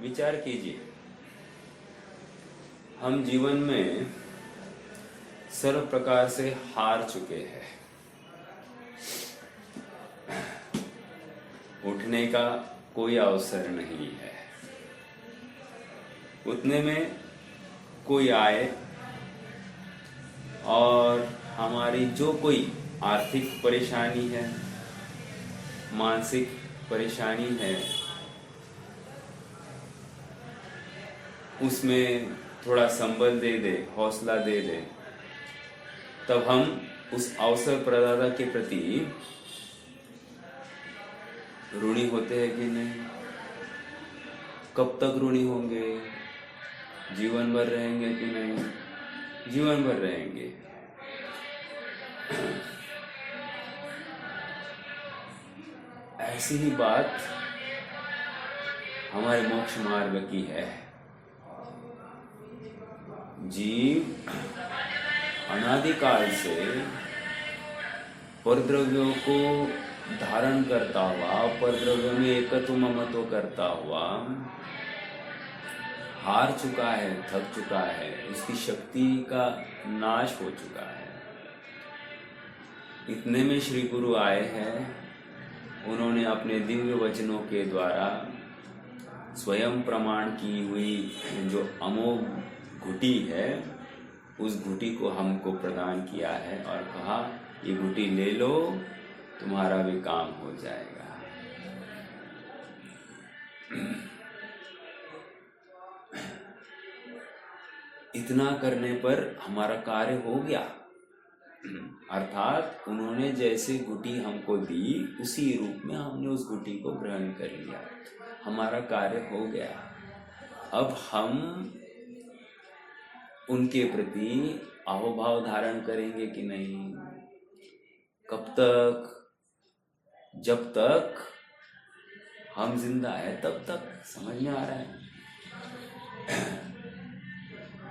विचार कीजिए, हम जीवन में सर्व प्रकार से हार चुके हैं। उठने का कोई अवसर नहीं है। उतने में कोई आए और हमारी जो कोई आर्थिक परेशानी है, मानसिक परेशानी है, उसमें थोड़ा संबल दे दे, हौसला दे दे, तब हम उस अवसर प्रदाता के प्रति ऋणी होते हैं कि नहीं? कब तक ऋणी होंगे? जीवन भर रहेंगे कि नहीं? जीवन भर रहेंगे। ऐसी ही बात हमारे मोक्ष मार्ग की है। जीव अनादिकाल से परद्रव्यों को धारण करता हुआ, परद्रव्यों में एकत्व ममत्व करता हुआ हार चुका है, थक चुका है, उसकी शक्ति का नाश हो चुका है। इतने में श्री गुरु आए हैं। उन्होंने अपने दिव्य वचनों के द्वारा स्वयं प्रमाण की हुई जो अमोघ घुटी है, उस घुटी को हमको प्रदान किया है और कहा, ये घुटी ले लो, तुम्हारा भी काम हो जाएगा। इतना करने पर हमारा कार्य हो गया। अर्थात उन्होंने जैसे घुटी हमको दी, उसी रूप में हमने उस घुटी को ग्रहण कर लिया। हमारा कार्य हो गया। अब हम उनके प्रति अहोभाव धारण करेंगे कि नहीं? कब तक? जब तक हम जिंदा है तब तक। समझ में आ रहा है?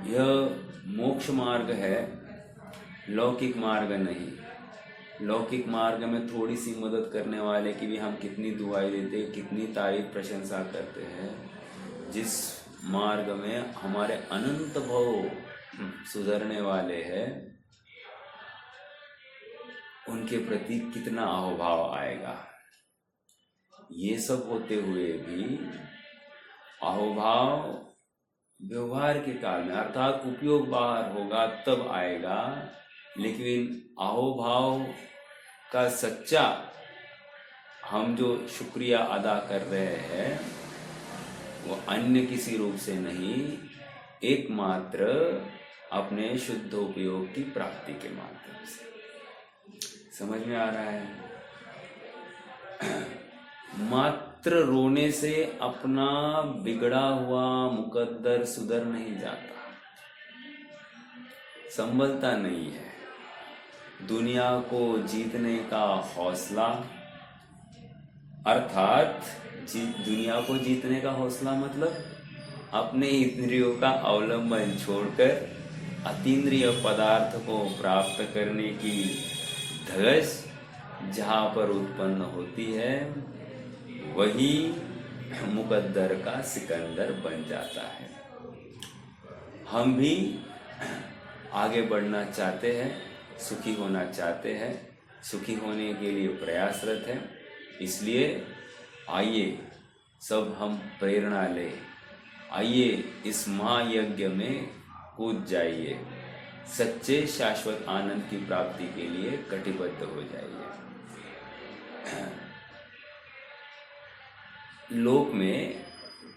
यह मोक्ष मार्ग है, लौकिक मार्ग नहीं। लौकिक मार्ग में थोड़ी सी मदद करने वाले की भी हम कितनी दुआई देते हैं, कितनी तारीफ प्रशंसा करते हैं। जिस मार्ग में हमारे अनंत भव सुधरने वाले हैं, उनके प्रति कितना अहोभाव आएगा। ये सब होते हुए भी अहोभाव व्यवहार के काल में, अर्थात उपयोग बाहर होगा तब आएगा। लेकिन अहोभाव का सच्चा हम जो शुक्रिया अदा कर रहे हैं, वो अन्य किसी रूप से नहीं, एकमात्र अपने शुद्ध उपयोग की प्राप्ति के माध्यम से। समझ में आ रहा है? मात्र रोने से अपना बिगड़ा हुआ मुकद्दर सुधर नहीं जाता, संभलता नहीं है। दुनिया को जीतने का हौसला, अर्थात दुनिया को जीतने का हौसला मतलब अपने इंद्रियों का अवलंबन छोड़कर अतीन्द्रिय पदार्थ को प्राप्त करने की धगश जहाँ पर उत्पन्न होती है, वही मुकद्दर का सिकंदर बन जाता है। हम भी आगे बढ़ना चाहते हैं, सुखी होना चाहते हैं, सुखी होने के लिए प्रयासरत हैं। इसलिए आइए सब हम प्रेरणा लें, आइए इस महायज्ञ में कूद जाइए, सच्चे शाश्वत आनंद की प्राप्ति के लिए कटिबद्ध हो जाइए। लोक में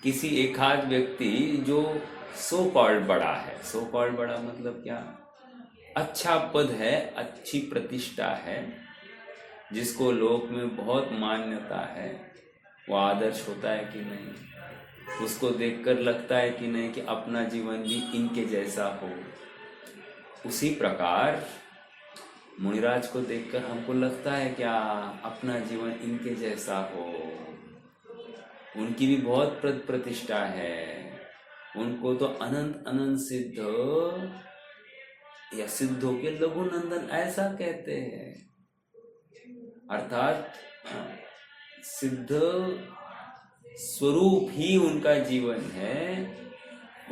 किसी एकाध व्यक्ति जो सो कॉल्ड बड़ा है, सो कॉल्ड बड़ा मतलब क्या? अच्छा पद है, अच्छी प्रतिष्ठा है, जिसको लोक में बहुत मान्यता है, वो आदर्श होता है कि नहीं? उसको देखकर लगता है कि नहीं कि अपना जीवन भी इनके जैसा हो। उसी प्रकार मुनिराज को देखकर हमको लगता है क्या अपना जीवन इनके जैसा हो। उनकी भी बहुत प्रतिष्ठा है, उनको तो अनंत अनंत सिद्ध या सिद्धों के लघुनंदन ऐसा कहते हैं। अर्थात सिद्ध स्वरूप ही उनका जीवन है,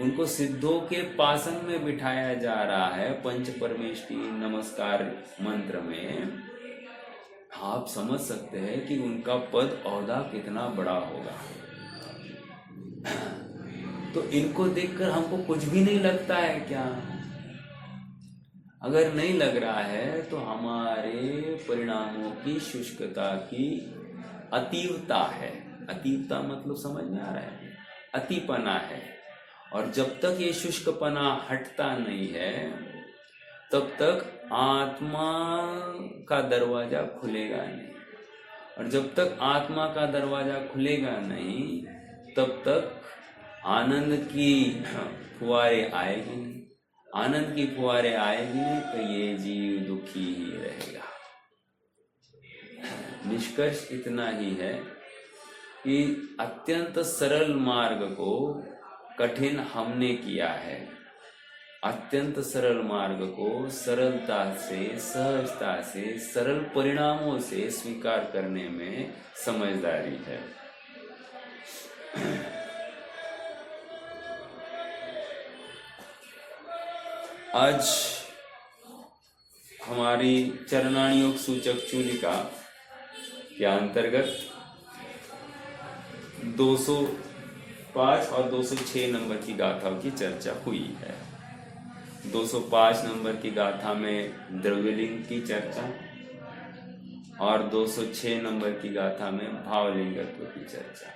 उनको सिद्धों के पासन में बिठाया जा रहा है पंच परमेष्टि नमस्कार मंत्र में। आप समझ सकते हैं कि उनका पद ओहदा कितना बड़ा होगा। तो इनको देखकर हमको कुछ भी नहीं लगता है क्या? अगर नहीं लग रहा है तो हमारे परिणामों की शुष्कता की अतीवता है। अतीवता मतलब समझ में आ रहा है? अतिपना है। और जब तक ये शुष्कपना हटता नहीं है तब तक आत्मा का दरवाजा खुलेगा नहीं। और जब तक आत्मा का दरवाजा खुलेगा नहीं तब तक आनंद की फुहारे आएगी नहीं। आनंद की फुहारे आएगी नहीं तो ये जीव दुखी ही रहेगा। निष्कर्ष इतना ही है कि अत्यंत सरल मार्ग को कठिन हमने किया है। अत्यंत सरल मार्ग को सरलता से, सहजता से, सरल परिणामों से स्वीकार करने में समझदारी है। आज हमारी चरणायोग सूचक चूलिका के अंतर्गत 205 और 206 नंबर की गाथाओं की चर्चा हुई है। 205 नंबर की गाथा में द्रव्यलिंग की चर्चा और 206 नंबर की गाथा में भावलिंगत्व की चर्चा।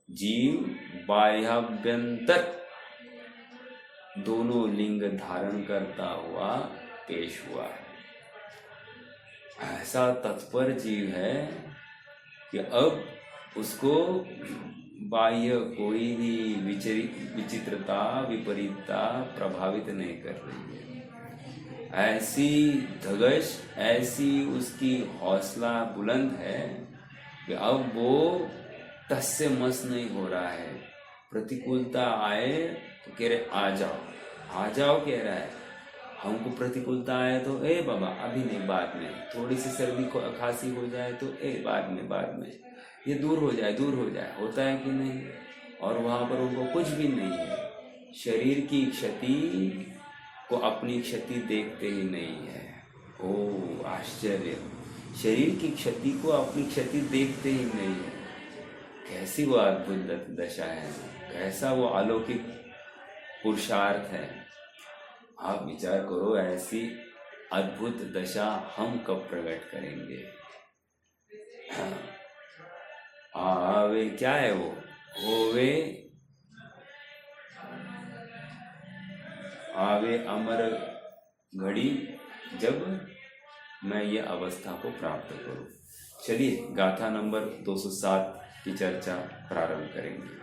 जीव बाह्याभ्यंतर दोनों लिंग धारण करता हुआ पेश हुआ है। ऐसा तत्पर जीव है कि अब उसको बाह्य कोई भी विचित्रता, विपरीतता प्रभावित नहीं कर रही है। ऐसी धगश, ऐसी उसकी हौसला बुलंद है कि अब वो तस से मस नहीं हो रहा है। प्रतिकूलता आए तो कह रहे आ जाओ कह रहा है। हमको प्रतिकूलता आए तो ए बाबा अभी नहीं, बाद में। थोड़ी सी सर्दी खांसी हो जाए तो बाद में ये दूर हो जाए। होता है कि नहीं? और वहां पर उनको कुछ भी नहीं है। शरीर की क्षति को अपनी क्षति देखते ही नहीं है। ओ आश्चर्य! शरीर की क्षति को अपनी क्षति देखते ही नहीं है। कैसी वो अद्भुत दशा है, कैसा वो अलौकिक पुरुषार्थ है। आप विचार करो, ऐसी अद्भुत दशा हम कब प्रकट करेंगे? आवे क्या है वो? होवे आवे अमर घड़ी जब मैं ये अवस्था को प्राप्त करूं। चलिए गाथा नंबर 207 की चर्चा प्रारंभ करेंगे।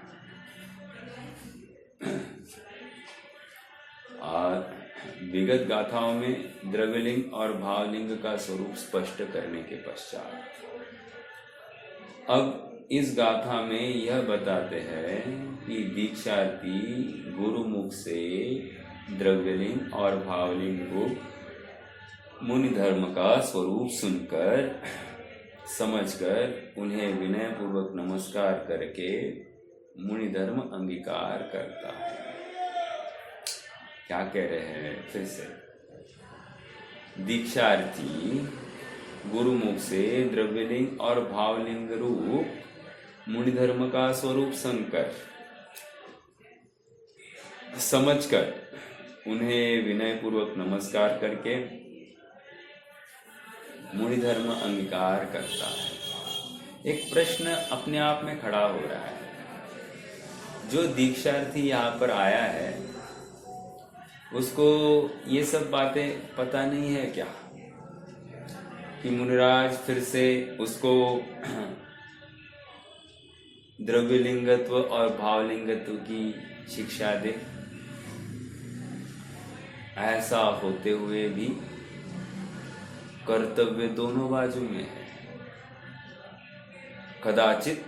विगत गाथाओं में द्रव्यलिंग और भावलिंग का स्वरूप स्पष्ट करने के पश्चात अब इस गाथा में यह बताते हैं कि दीक्षार्थी गुरुमुख से द्रव्यलिंग और भावलिंग रूप मुनि धर्म का स्वरूप सुनकर, समझकर, उन्हें विनय पूर्वक नमस्कार करके मुनि धर्म अंगीकार करता है। क्या कह रहे हैं फिर से? दीक्षार्थी गुरुमुख से द्रव्यलिंग और भावलिंग रूप मुनि धर्म का स्वरूप सुनकर, समझकर, उन्हें विनय पूर्वक नमस्कार करके मुनि धर्म अंगीकार करता है। एक प्रश्न अपने आप में खड़ा हो रहा है। जो दीक्षार्थी यहाँ पर आया है उसको ये सब बातें पता नहीं है क्या कि मुनिराज फिर से उसको द्रव्यलिंगत्व और भावलिंगत्व की शिक्षा दे? ऐसा होते हुए भी कर्तव्य दोनों बाजू में है। कदाचित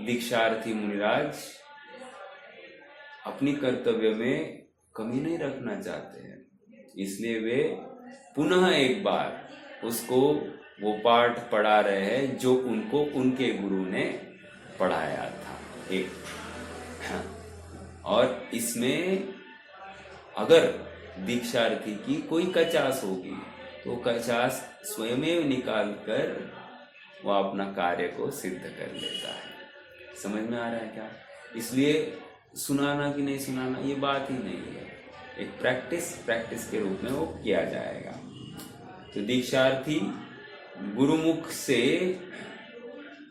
दीक्षार्थी मुनिराज अपनी कर्तव्य में कमी नहीं रखना चाहते हैं, इसलिए वे पुनः एक बार उसको वो पाठ पढ़ा रहे हैं जो उनको उनके गुरु ने पढ़ाया था। एक और इसमें अगर दीक्षार्थी की कोई कचास होगी तो कचास स्वयं निकाल कर वह अपना कार्य को सिद्ध कर लेता है। समझ में आ रहा है क्या? इसलिए सुनाना कि नहीं सुनाना ये बात ही नहीं है, एक प्रैक्टिस के रूप में वो किया जाएगा। तो दीक्षार्थी गुरुमुख से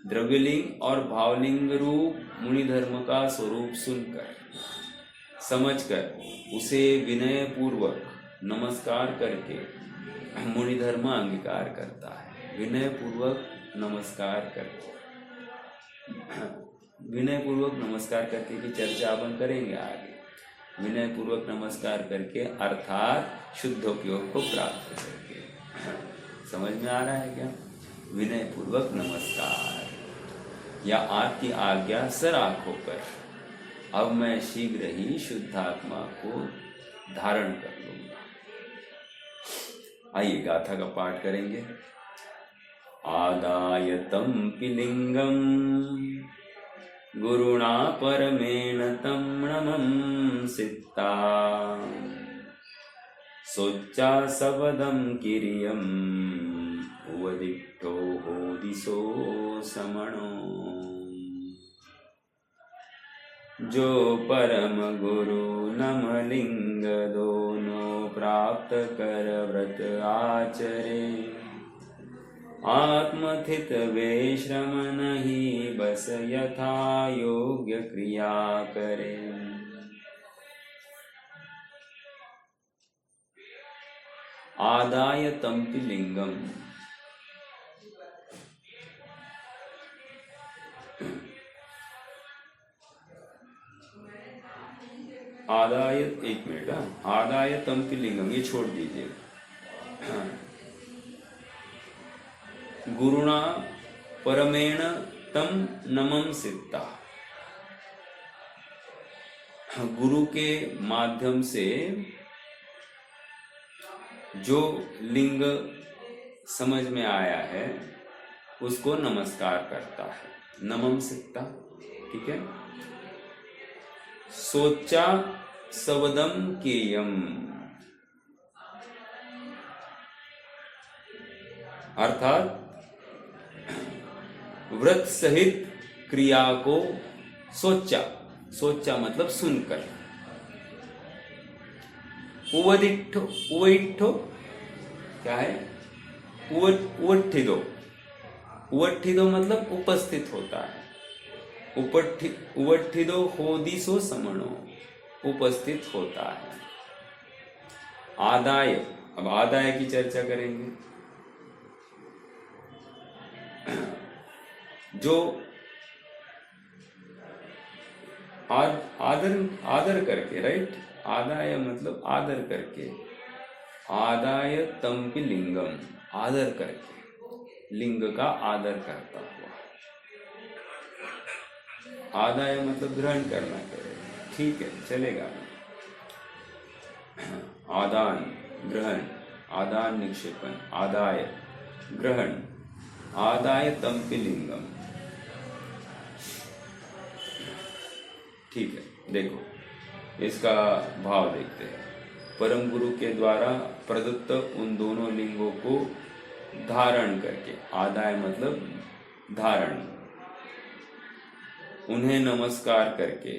द्रव्यलिंग और भावलिंग रूप मुनि धर्म का स्वरूप सुनकर समझकर उसे विनय पूर्वक नमस्कार करके मुनि धर्म अंगीकार करता है। विनय पूर्वक नमस्कार करके, विनय पूर्वक नमस्कार करके की चर्चा अपन करेंगे आगे। विनय पूर्वक नमस्कार करके अर्थात शुद्धोपयोग को प्राप्त करके। समझ में आ रहा है क्या? विनय पूर्वक नमस्कार या आपकी आज्ञा सराख होकर अब मैं शीघ्र ही शुद्धात्मा को धारण कर लूंगा। आइए गाथा का पाठ करेंगे। आदाय तम्पि लिंगम गुरुणा परमेण तं नमं सित्ता सोच्चा सबदं किरियम उवदिष्टो होदिसो समणो। जो परम गुरु नमलिंग दोनों प्राप्त कर व्रत आचरे आत्मथित वे श्रम नहीं बस यथा योग्य क्रिया करे। आदाय तम्पि लिंगम, आदाय, एक मिनट, आदाय तम्पि लिंगम ये छोड़ दीजिए। गुरुणा परमेण तम नमं सित्ता, गुरु के माध्यम से जो लिंग समझ में आया है उसको नमस्कार करता है। नमं सित्ता, ठीक है। सोचा सवदम केयम, अर्थात व्रत सहित क्रिया को सोचा, सोचा मतलब सुनकर। उवदिष्ठो, उवदिष्ठो क्या है? उवट्ठिदो, उवट्ठिदो मतलब उपस्थित होता है। उवट्ठिदो होदिसो समणो, उपस्थित होता है। आदाय, अब आदाय की चर्चा करेंगे। जो आदर करके, राइट, आदाय मतलब आदर करके। आदाय तम्पि लिंगम, आदर करके, लिंग का आदर करता हुआ। आदाय मतलब ग्रहण करना करे, ठीक है, चलेगा। आदान ग्रहण, आदान निक्षेपण, आदाय ग्रहण, आदाय तम्पि लिंगम, ठीक है। देखो इसका भाव देखते हैं। परम गुरु के द्वारा प्रदत्त उन दोनों लिंगों को धारण करके, आदाय मतलब धारण, उन्हें नमस्कार करके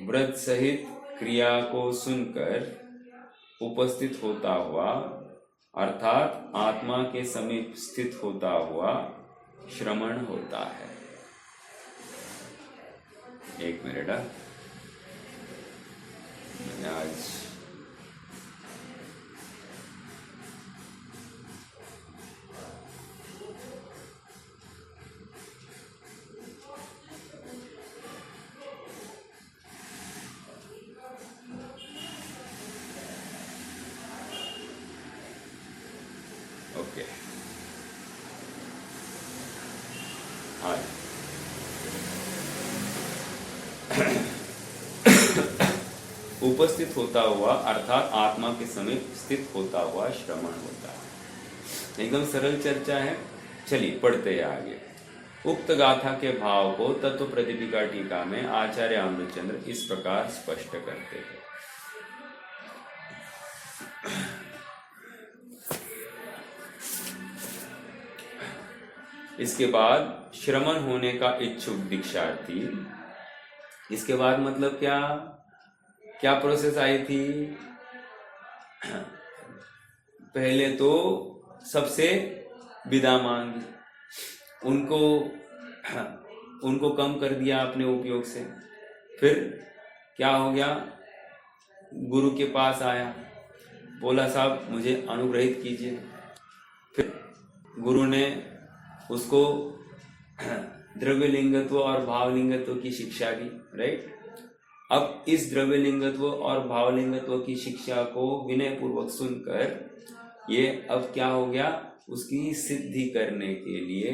व्रत सहित क्रिया को सुनकर उपस्थित होता हुआ, अर्थात आत्मा के समीप स्थित होता हुआ श्रमण होता है। एक मिनट, मैंने आज ओके, आज उपस्थित होता हुआ अर्थात आत्मा के समीप स्थित होता हुआ श्रवण होता है। एकदम सरल चर्चा है। चलिए पढ़ते हैं आगे। उक्त गाथा के भाव को तत्व प्रतिपिका टीका में आचार्य अमृतचंद्र इस प्रकार स्पष्ट करते हैं। इसके बाद श्रमण होने का इच्छुक दीक्षार्थी, इसके बाद मतलब क्या क्या प्रोसेस आई थी? पहले तो सबसे विदा मांगी, उनको कम कर दिया अपने उपयोग से। फिर क्या हो गया? गुरु के पास आया, बोला साहब मुझे अनुग्रहित कीजिए। फिर गुरु ने उसको द्रव्यलिंगत्व और भावलिंगत्व की शिक्षा दी, राइट। अब इस द्रव्यलिंगत्व और भावलिंगत्व की शिक्षा को विनय पूर्वक सुनकर ये अब क्या हो गया? उसकी सिद्धि करने के लिए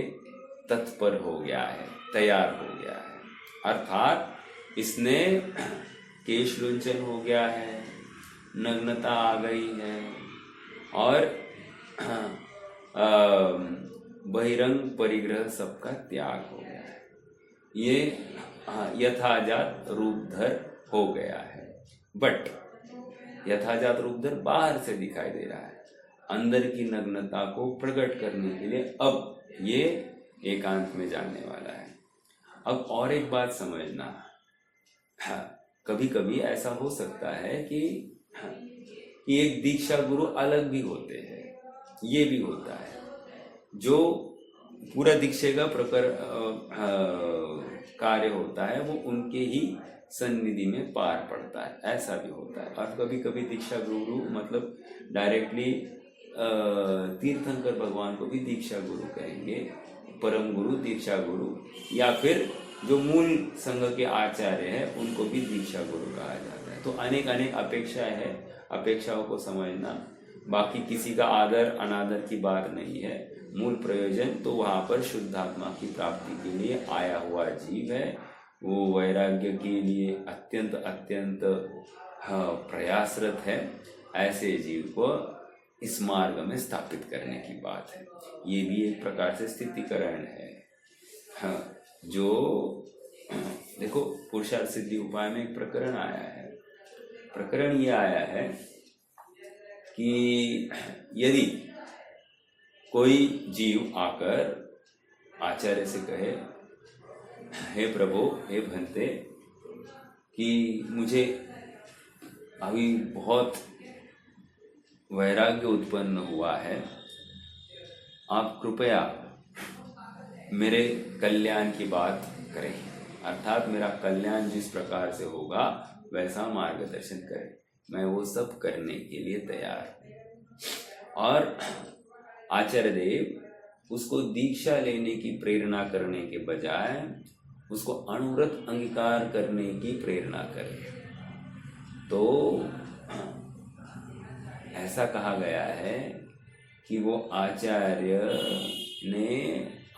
तत्पर हो गया है, तैयार हो गया है। अर्थात इसने केश लुंचन हो गया है, नग्नता आ गई है और बहिरंग परिग्रह सबका त्याग हो गया है। ये यथाजात रूपधर हो गया है। बट यथाजात रूपधर बाहर से दिखाई दे रहा है, अंदर की नग्नता को प्रकट करने के लिए अब ये एकांत में जाने वाला है। अब और एक बात समझना, कभी कभी ऐसा हो सकता है कि एक दीक्षा गुरु अलग भी होते हैं, ये भी होता है। जो पूरा दीक्षा का कार्य होता है वो उनके ही सन्निधि में पार पड़ता है, ऐसा भी होता है। और कभी कभी दीक्षा गुरु मतलब डायरेक्टली तीर्थंकर भगवान को भी दीक्षा गुरु कहेंगे, परम गुरु, दीक्षा गुरु, या फिर जो मूल संघ के आचार्य हैं उनको भी दीक्षा गुरु कहा जाता है। तो अनेक अनेक अपेक्षाएं हैं, अपेक्षाओं को समझना। बाकी किसी का आदर अनादर की बात नहीं है। मूल प्रयोजन तो वहाँ पर शुद्धात्मा की प्राप्ति के लिए आया हुआ जीव है, वो वैराग्य के लिए अत्यंत अत्यंत प्रयासरत है। ऐसे जीव को इस मार्ग में स्थापित करने की बात है। ये भी एक प्रकार से स्थितिकरण है। जो देखो पुरुषार्थ सिद्धि उपाय में एक प्रकरण आया है। प्रकरण ये आया है कि यदि कोई जीव आकर आचार्य से कहे, हे प्रभु, हे भंते, कि मुझे अभी बहुत वैराग्य उत्पन्न हुआ है, आप कृपया मेरे कल्याण की बात करें, अर्थात मेरा कल्याण जिस प्रकार से होगा वैसा मार्गदर्शन करें, मैं वो सब करने के लिए तैयार हूं। और आचार्य देव उसको दीक्षा लेने की प्रेरणा करने के बजाय उसको अनुव्रत अंगीकार करने की प्रेरणा करें। तो ऐसा कहा गया है कि वो आचार्य ने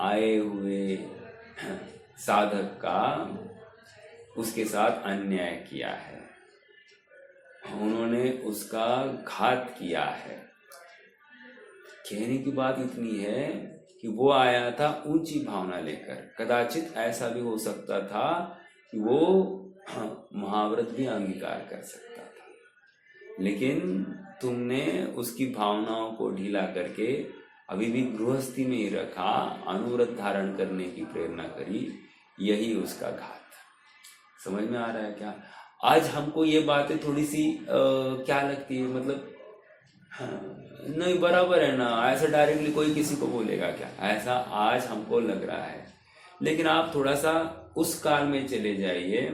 आए हुए साधक का उसके साथ अन्याय किया है, उन्होंने उसका घात किया है। कहने की बात इतनी है कि वो आया था ऊंची भावना लेकर, कदाचित ऐसा भी हो सकता था कि वो महाव्रत भी अंगीकार कर सकता था, लेकिन तुमने उसकी भावनाओं को ढीला करके अभी भी गृहस्थी में ही रखा, अनुव्रत धारण करने की प्रेरणा करी, यही उसका घात। समझ में आ रहा है क्या? आज हमको ये बातें थोड़ी सी क्या लगती है, मतलब नहीं बराबर है ना, ऐसा डायरेक्टली कोई किसी को बोलेगा क्या, ऐसा आज हमको लग रहा है। लेकिन आप थोड़ा सा उस काल में चले जाइए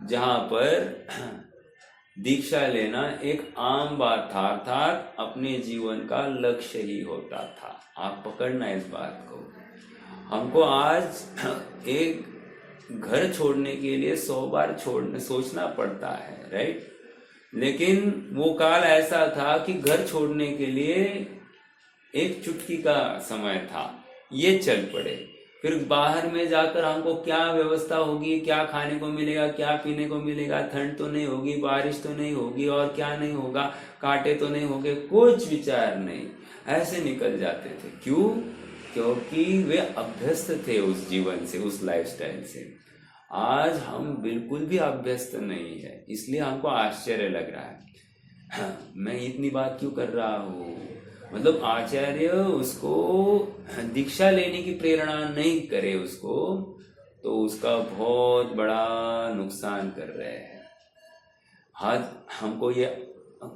जहां पर दीक्षा लेना एक आम बात था, अर्थात अपने जीवन का लक्ष्य ही होता था। आप पकड़ना इस बात को। हमको आज एक घर छोड़ने के लिए 100 बार सोचना पड़ता है, राइट। लेकिन वो काल ऐसा था कि घर छोड़ने के लिए एक चुटकी का समय था, ये चल पड़े। फिर बाहर में जाकर हमको क्या व्यवस्था होगी, क्या खाने को मिलेगा, क्या पीने को मिलेगा, ठंड तो नहीं होगी, बारिश तो नहीं होगी, और क्या नहीं होगा, कांटे तो नहीं होंगे, कुछ विचार नहीं। ऐसे निकल जाते थे। क्यों? क्योंकि वे अभ्यस्त थे उस जीवन से, उस लाइफस्टाइल से। आज हम बिल्कुल भी अभ्यस्त नहीं है, इसलिए हमको आश्चर्य लग रहा है। हाँ, मैं इतनी बात क्यों कर रहा हूँ? मतलब आचार्य उसको दीक्षा लेने की प्रेरणा नहीं करे उसको, तो उसका बहुत बड़ा नुकसान कर रहे हैं। आज हमको ये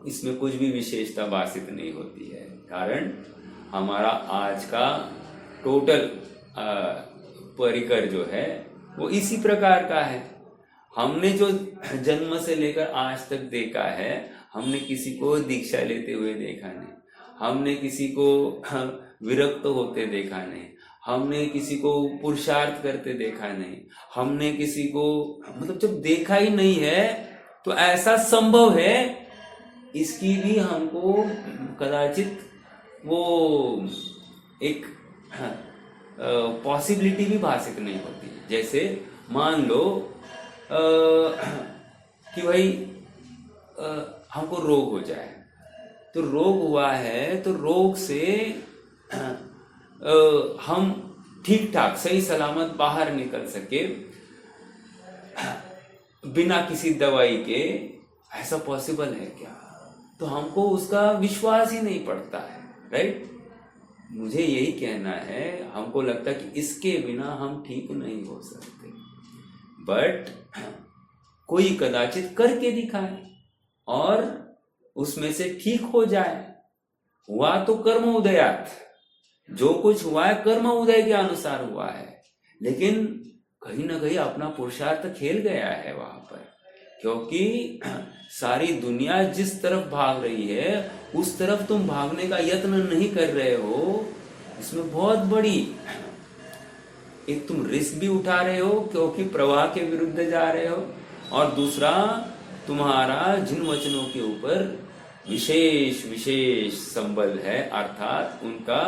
इसमें कुछ भी विशेषता भाषित नहीं होती है, कारण हमारा आज का टोटल परिकर जो है वो इसी प्रकार का है। हमने जो जन्म से लेकर आज तक देखा है, हमने किसी को दीक्षा लेते हुए देखा नहीं, हमने किसी को विरक्त होते देखा नहीं, हमने किसी को पुरुषार्थ करते देखा नहीं, हमने किसी को मतलब जब देखा ही नहीं है तो ऐसा संभव है इसकी भी हमको कदाचित वो एक पॉसिबिलिटी भी भाषित नहीं होती। जैसे मान लो कि भाई हमको रोग हो जाए, तो रोग हुआ है तो रोग से हम ठीक ठाक सही सलामत बाहर निकल सके बिना किसी दवाई के, ऐसा पॉसिबल है क्या? तो हमको उसका विश्वास ही नहीं पड़ता है, राइट? मुझे यही कहना है, हमको लगता है कि इसके बिना हम ठीक नहीं हो सकते, बट कोई कदाचित करके दिखाए और उसमें से ठीक हो जाए। हुआ तो कर्म उदयात, जो कुछ हुआ है कर्म उदय के अनुसार हुआ है, लेकिन कहीं ना कहीं अपना पुरुषार्थ खेल गया है वहां पर, क्योंकि सारी दुनिया जिस तरफ भाग रही है उस तरफ तुम भागने का यत्न नहीं कर रहे हो। इसमें बहुत बड़ी एक तुम रिस्क भी उठा रहे हो क्योंकि प्रवाह के विरुद्ध जा रहे हो, और दूसरा तुम्हारा जिन वचनों के ऊपर विशेष विशेष संबल है, अर्थात उनका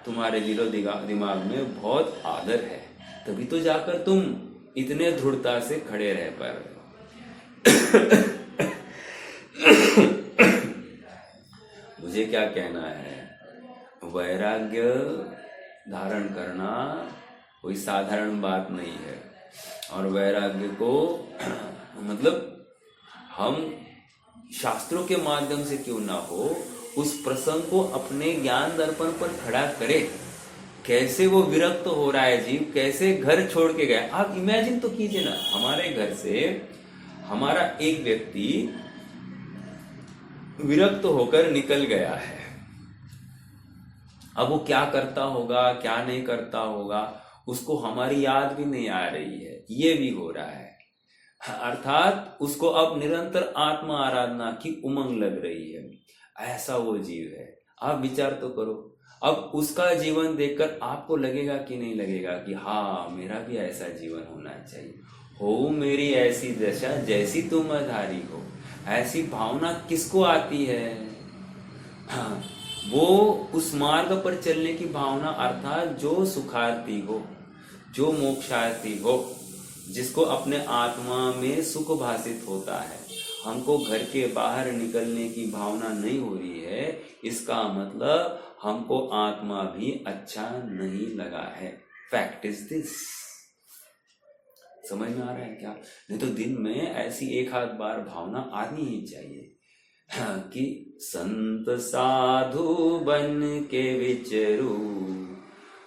तुम्हारे दिलो दिमाग में बहुत आदर है, तभी तो जाकर तुम इतने दृढ़ता से खड़े रह पा रहे हो। मुझे क्या कहना है, वैराग्य धारण करना कोई साधारण बात नहीं है, और वैराग्य को मतलब हम शास्त्रों के माध्यम से क्यों ना हो, उस प्रसंग को अपने ज्ञान दर्पण पर खड़ा करे। कैसे वो विरक्त हो रहा है जीव, कैसे घर छोड़ के गया। आप इमेजिन तो कीजिए ना, हमारे घर से हमारा एक व्यक्ति विरक्त होकर निकल गया है, अब वो क्या करता होगा क्या नहीं करता होगा उसको हमारी याद भी नहीं आ रही है, ये भी हो रहा है। अर्थात उसको अब निरंतर आत्मा आराधना की उमंग लग रही है, ऐसा वो जीव है। आप विचार तो करो, अब उसका जीवन देखकर आपको लगेगा कि नहीं लगेगा कि हाँ मेरा भी ऐसा जीवन होना चाहिए, हो मेरी ऐसी दशा जैसी तुम आधारी हो। ऐसी भावना किसको आती है? हाँ, वो उस मार्ग पर चलने की भावना, अर्थात जो सुखार्थी हो, जो मोक्षार्थी हो, जिसको अपने आत्मा में सुख भाषित होता है। हमको घर के बाहर निकलने की भावना नहीं हो रही है, इसका मतलब हमको आत्मा भी अच्छा नहीं लगा है। Fact is this. समझ में आ रहा है क्या? नहीं तो दिन में ऐसी एक आध बार भावना आनी ही चाहिए, हाँ, कि संत साधु बन के विचरू,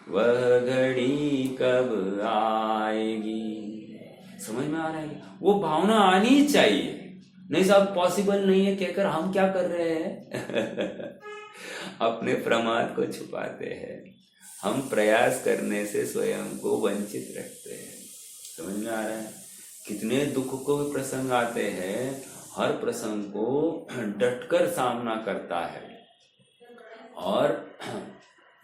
वह घड़ी कब आएगी। समझ में आ रहा है? वो भावना आनी ही चाहिए। नहीं साहब पॉसिबल नहीं है कहकर हम क्या कर रहे हैं? अपने प्रमाद को छुपाते हैं, हम प्रयास करने से स्वयं को वंचित रखते हैं। समझ में आ रहा है? कितने दुख को प्रसंग आते हैं, हर प्रसंग को डटकर सामना करता है, और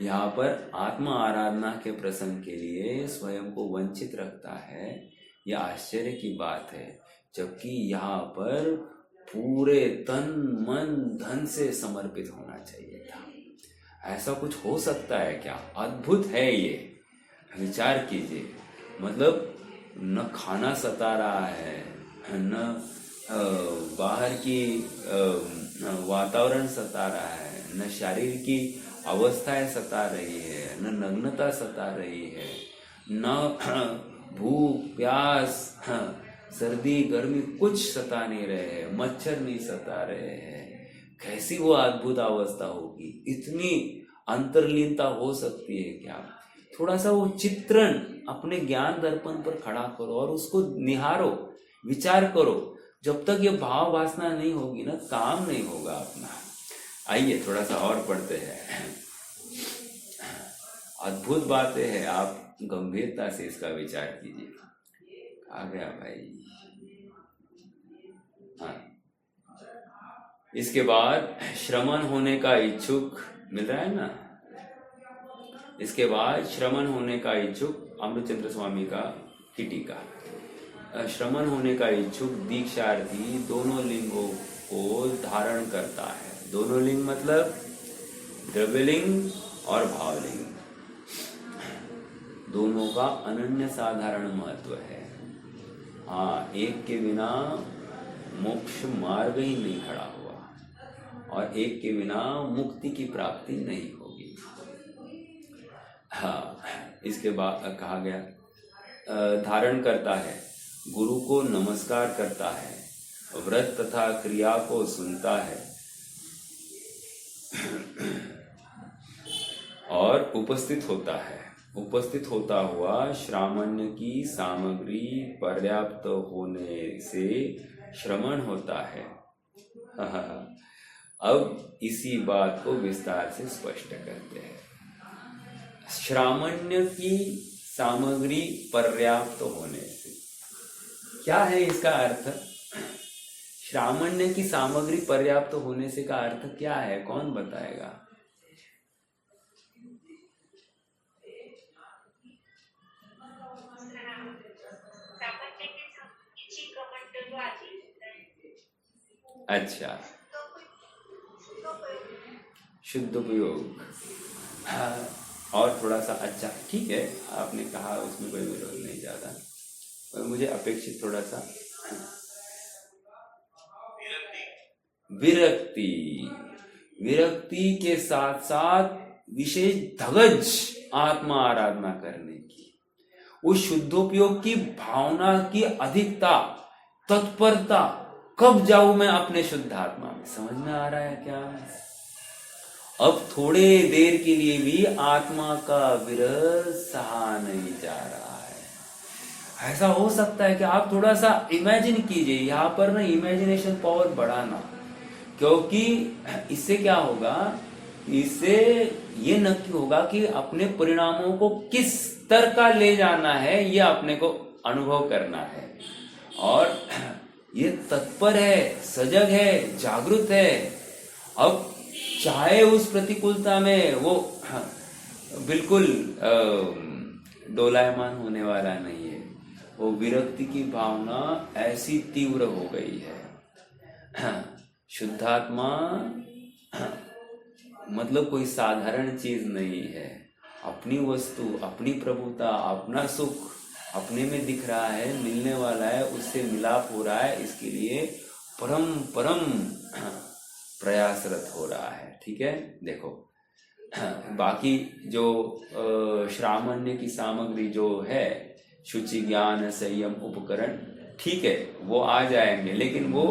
यहाँ पर आत्मा आराधना के प्रसंग के लिए स्वयं को वंचित रखता है। यह आश्चर्य की बात है, जबकि यहाँ पर पूरे तन मन धन से समर्पित होना चाहिए था। ऐसा कुछ हो सकता है क्या? अद्भुत है ये, विचार कीजिए। मतलब न खाना सता रहा है, न बाहर की वातावरण सता रहा है, न शरीर की अवस्थाएं सता रही है, न नग्नता सता रही है, न भूख प्यास, सर्दी गर्मी कुछ सता नहीं रहे हैं, मच्छर नहीं सता रहे हैं। कैसी वो अद्भुत अवस्था होगी, इतनी अंतर्लीनता हो सकती है क्या? थोड़ा सा वो चित्रण अपने ज्ञान दर्पण पर खड़ा करो और उसको निहारो, विचार करो। जब तक ये भाव वासना नहीं होगी ना, काम नहीं होगा अपना। आइए थोड़ा सा और पढ़ते हैं। अद्भुत बातें हैं, आप गंभीरता से इसका विचार कीजिए। आ गया भाई। हाँ, इसके बाद श्रमण होने का इच्छुक, मिल रहा है ना? इसके बाद श्रमण होने का इच्छुक, अमृतचंद्र स्वामी का की टीका। श्रमण होने का इच्छुक दीक्षार्थी दोनों लिंगों को धारण करता है। दोनों लिंग मतलब द्रव्यलिंग और भावलिंग, दोनों का अनन्य साधारण महत्व है। हाँ, एक के बिना मोक्ष मार्ग ही नहीं खड़ा हुआ और एक के बिना मुक्ति की प्राप्ति नहीं होगी। हाँ, इसके बाद कहा गया धारण करता है, गुरु को नमस्कार करता है, व्रत तथा क्रिया को सुनता है और उपस्थित होता है। उपस्थित होता हुआ श्रामण्य की सामग्री पर्याप्त होने से श्रमण होता है। अब इसी बात को विस्तार से स्पष्ट करते हैं। श्रामण्य की सामग्री पर्याप्त होने से क्या है इसका अर्थ? श्रामण्य की सामग्री पर्याप्त होने से का अर्थ क्या है, कौन बताएगा? अच्छा, शुद्ध उपयोग। हाँ, और थोड़ा सा अच्छा, ठीक है, आपने कहा, उसमें कोई विरोध नहीं ज्यादा, पर मुझे अपेक्षित थोड़ा सा विरक्ति। विरक्ति के साथ साथ विशेष धगज आत्मा आराधना करने की, उस शुद्धोपयोग की भावना की अधिकता, तत्परता, कब जाऊं मैं अपने शुद्ध आत्मा में। समझ में आ रहा है क्या? अब थोड़े देर के लिए भी आत्मा का विरह सहा नहीं जा रहा है। ऐसा हो सकता है कि आप थोड़ा सा इमेजिन कीजिए, यहाँ पर ना इमेजिनेशन पावर बढ़ाना, क्योंकि इससे क्या होगा, इससे ये नक्की होगा कि अपने परिणामों को किस स्तर का ले जाना है, ये अपने को अनुभव करना है। और ये तत्पर है, सजग है, जागृत है। अब चाहे उस प्रतिकूलता में वो बिल्कुल डोलायमान होने वाला नहीं है। वो विरक्ति की भावना ऐसी तीव्र हो गई है। शुद्धात्मा मतलब कोई साधारण चीज नहीं है। अपनी वस्तु, अपनी प्रभुता, अपना सुख अपने में दिख रहा है, मिलने वाला है, उससे मिलाप हो रहा है, इसके लिए परम परम प्रयासरत हो रहा है। ठीक है, देखो बाकी जो श्रामण्य की सामग्री जो है, शुचि, ज्ञान, संयम, उपकरण, ठीक है, वो आ जाएंगे, लेकिन वो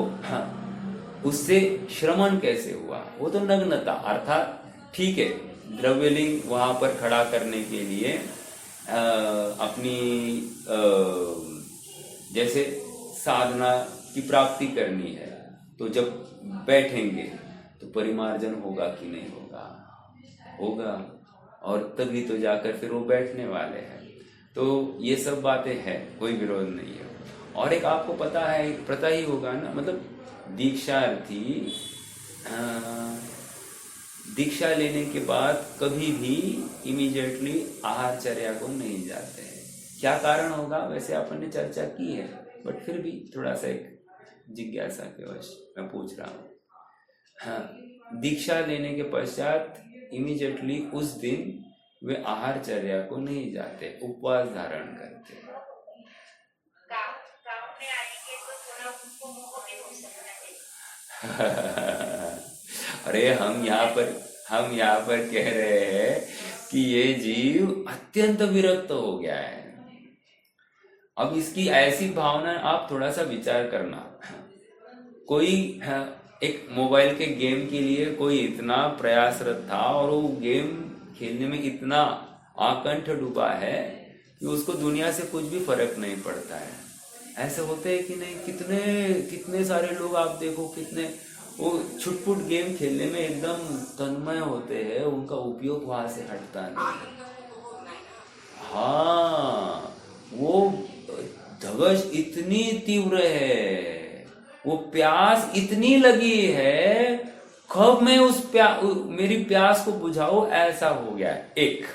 उससे श्रमण कैसे हुआ? वो तो नग्नता, अर्थात ठीक है, द्रव्यलिंग वहां पर खड़ा करने के लिए अपनी जैसे साधना की प्राप्ति करनी है, तो जब बैठेंगे तो परिमार्जन होगा कि नहीं होगा? होगा, और तभी तो जाकर फिर वो बैठने वाले हैं। तो ये सब बातें हैं, कोई विरोध नहीं है। और एक आपको पता ही होगा ना, मतलब दीक्षार्थी दीक्षा लेने के बाद कभी भी इमीडिएटली आहारचर्या को नहीं जाते हैं। क्या कारण होगा? वैसे अपन ने चर्चा की है, बट फिर भी थोड़ा सा एक जिज्ञासा के वश मैं पूछ रहा हूँ। हाँ, दीक्षा लेने के पश्चात इमीडिएटली उस दिन वे आहारचर्या को नहीं जाते, उपवास धारण करते। अरे हम यहाँ पर कह रहे हैं कि ये जीव अत्यंत विरक्त हो गया है। अब इसकी ऐसी भावना, आप थोड़ा सा विचार करना, कोई एक मोबाइल के गेम के लिए कोई इतना प्रयासरत था और वो गेम खेलने में इतना आकंठ डूबा है कि उसको दुनिया से कुछ भी फर्क नहीं पड़ता है। ऐसे होते हैं कि नहीं? कितने कितने सारे लोग आप देखो, कितने वो छुटपुट गेम खेलने में एकदम तन्मय होते हैं, उनका उपयोग वहां से हटता नहीं। हाँ, वो धगश इतनी तीव्र है, वो प्यास इतनी लगी है, कब मैं मेरी प्यास को बुझाऊं, ऐसा हो गया है। एक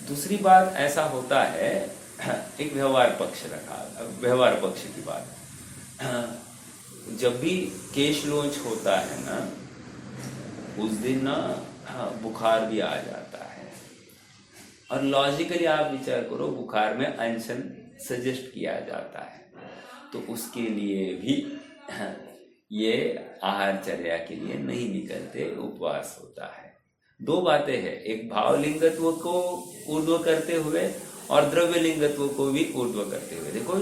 दूसरी बात ऐसा होता है, एक व्यवहार पक्ष रखा, व्यवहार पक्ष की बात, जब भी केश लोच होता है ना, उस दिन ना बुखार भी आ जाता है। और लॉजिकली आप विचार करो, बुखार में अनशन सजेस्ट किया जाता है, तो उसके लिए भी ये आहारचर्या के लिए नहीं निकलते, उपवास होता है। दो बातें हैं, एक भाव लिंगत्व को ऊर्ध्व करते हुए और द्रव्य लिंगत्व को भी ऊर्ध्व करते हुए। देखो,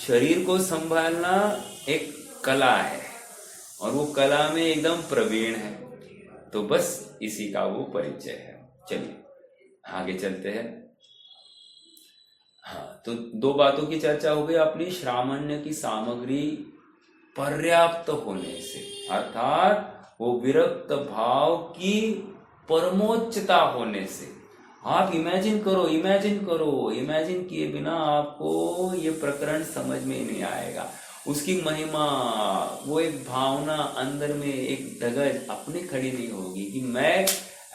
शरीर को संभालना एक कला है और वो कला में एकदम प्रवीण है, तो बस इसी का वो परिचय है। चलिए आगे चलते हैं। हाँ, तो दो बातों की चर्चा हो गई अपनी। श्रामण्य की सामग्री पर्याप्त होने से, अर्थात वो विरक्त भाव की परमोच्चता होने से। आप इमेजिन करो, इमेजिन किए बिना आपको ये प्रकरण समझ में नहीं आएगा। उसकी महिमा, वो एक भावना अंदर में, एक धगज अपने खड़ी नहीं होगी कि मैं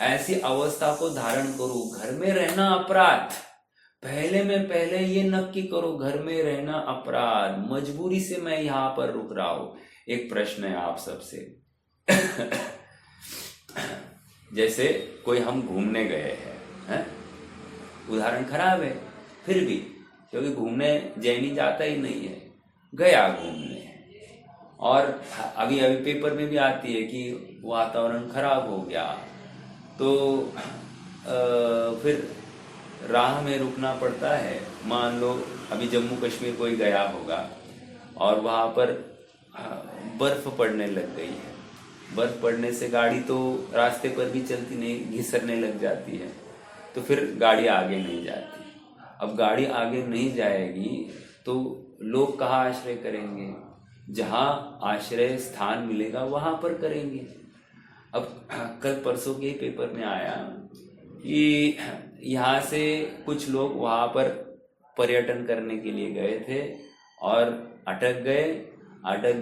ऐसी अवस्था को धारण करूं। घर में रहना अपराध, पहले ये नक्की करो, घर में रहना अपराध, मजबूरी से मैं यहाँ पर रुक रहा हूं। एक प्रश्न है आप सबसे, जैसे कोई हम घूमने गए हैं, उदाहरण खराब है फिर भी, क्योंकि घूमने जैनी जाता ही नहीं है, गया घूमने, और अभी पेपर में भी आती है कि वातावरण खराब हो गया, तो फिर राह में रुकना पड़ता है। मान लो अभी जम्मू कश्मीर कोई गया होगा और वहाँ पर बर्फ पड़ने लग गई है। बर्फ पड़ने से गाड़ी तो रास्ते पर भी चलती नहीं, घिसरने लग जाती है, तो फिर गाड़ी आगे नहीं जाती। अब गाड़ी आगे नहीं जाएगी तो लोग कहाँ आश्रय करेंगे? जहाँ आश्रय स्थान मिलेगा वहाँ पर करेंगे। अब कल परसों के पेपर में आया कि यहाँ से कुछ लोग वहाँ पर पर्यटन करने के लिए गए थे और अटक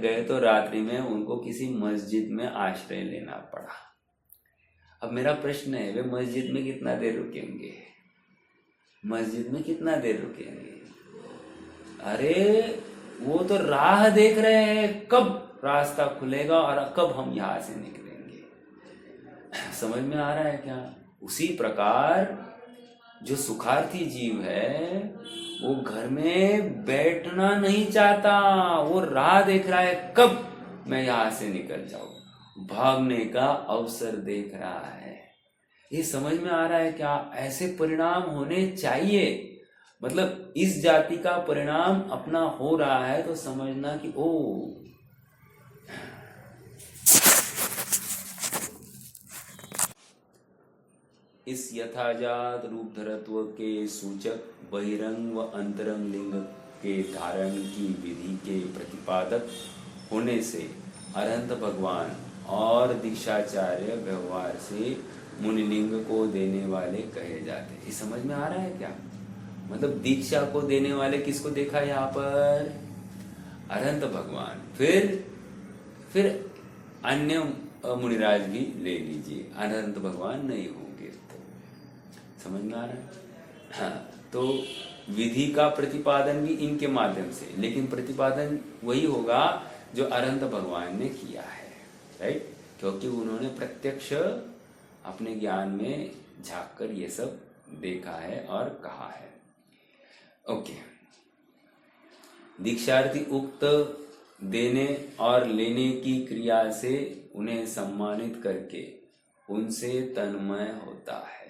गए तो रात्रि में उनको किसी मस्जिद में आश्रय लेना पड़ा। अब मेरा प्रश्न है, वे मस्जिद में कितना देर रुकेंगे? अरे वो तो राह देख रहे हैं, कब रास्ता खुलेगा और कब हम यहाँ से निकलेंगे। समझ में आ रहा है क्या? उसी प्रकार जो सुखार्थी जीव है, वो घर में बैठना नहीं चाहता, वो राह देख रहा है कब मैं यहाँ से निकल जाऊं, भागने का अवसर देख रहा है। ये समझ में आ रहा है क्या? ऐसे परिणाम होने चाहिए। मतलब इस जाति का परिणाम अपना हो रहा है तो समझना कि ओ, इस यथाजात रूप धरत्व के सूचक बहिरंग व अंतरंग लिंग के धारण की विधि के प्रतिपादक होने से अरहंत भगवान और दीक्षाचार्य व्यवहार से मुनिलिंग को देने वाले कहे जाते हैं। ये समझ में आ रहा है क्या? मतलब दीक्षा को देने वाले किसको देखा यहाँ पर? अरहंत भगवान। फिर अन्य मुनिराज भी ले लीजिए, अरहंत भगवान नहीं होंगे तो। समझ में आ रहा है? हाँ, तो विधि का प्रतिपादन भी इनके माध्यम से, लेकिन प्रतिपादन वही होगा जो अरहंत भगवान ने किया है, राइट? क्योंकि उन्होंने प्रत्यक्ष अपने ज्ञान में झांककर ये सब देखा है और कहा है। ओके, दीक्षार्थी उक्त देने और लेने की क्रिया से उन्हें सम्मानित करके उनसे तन्मय होता है।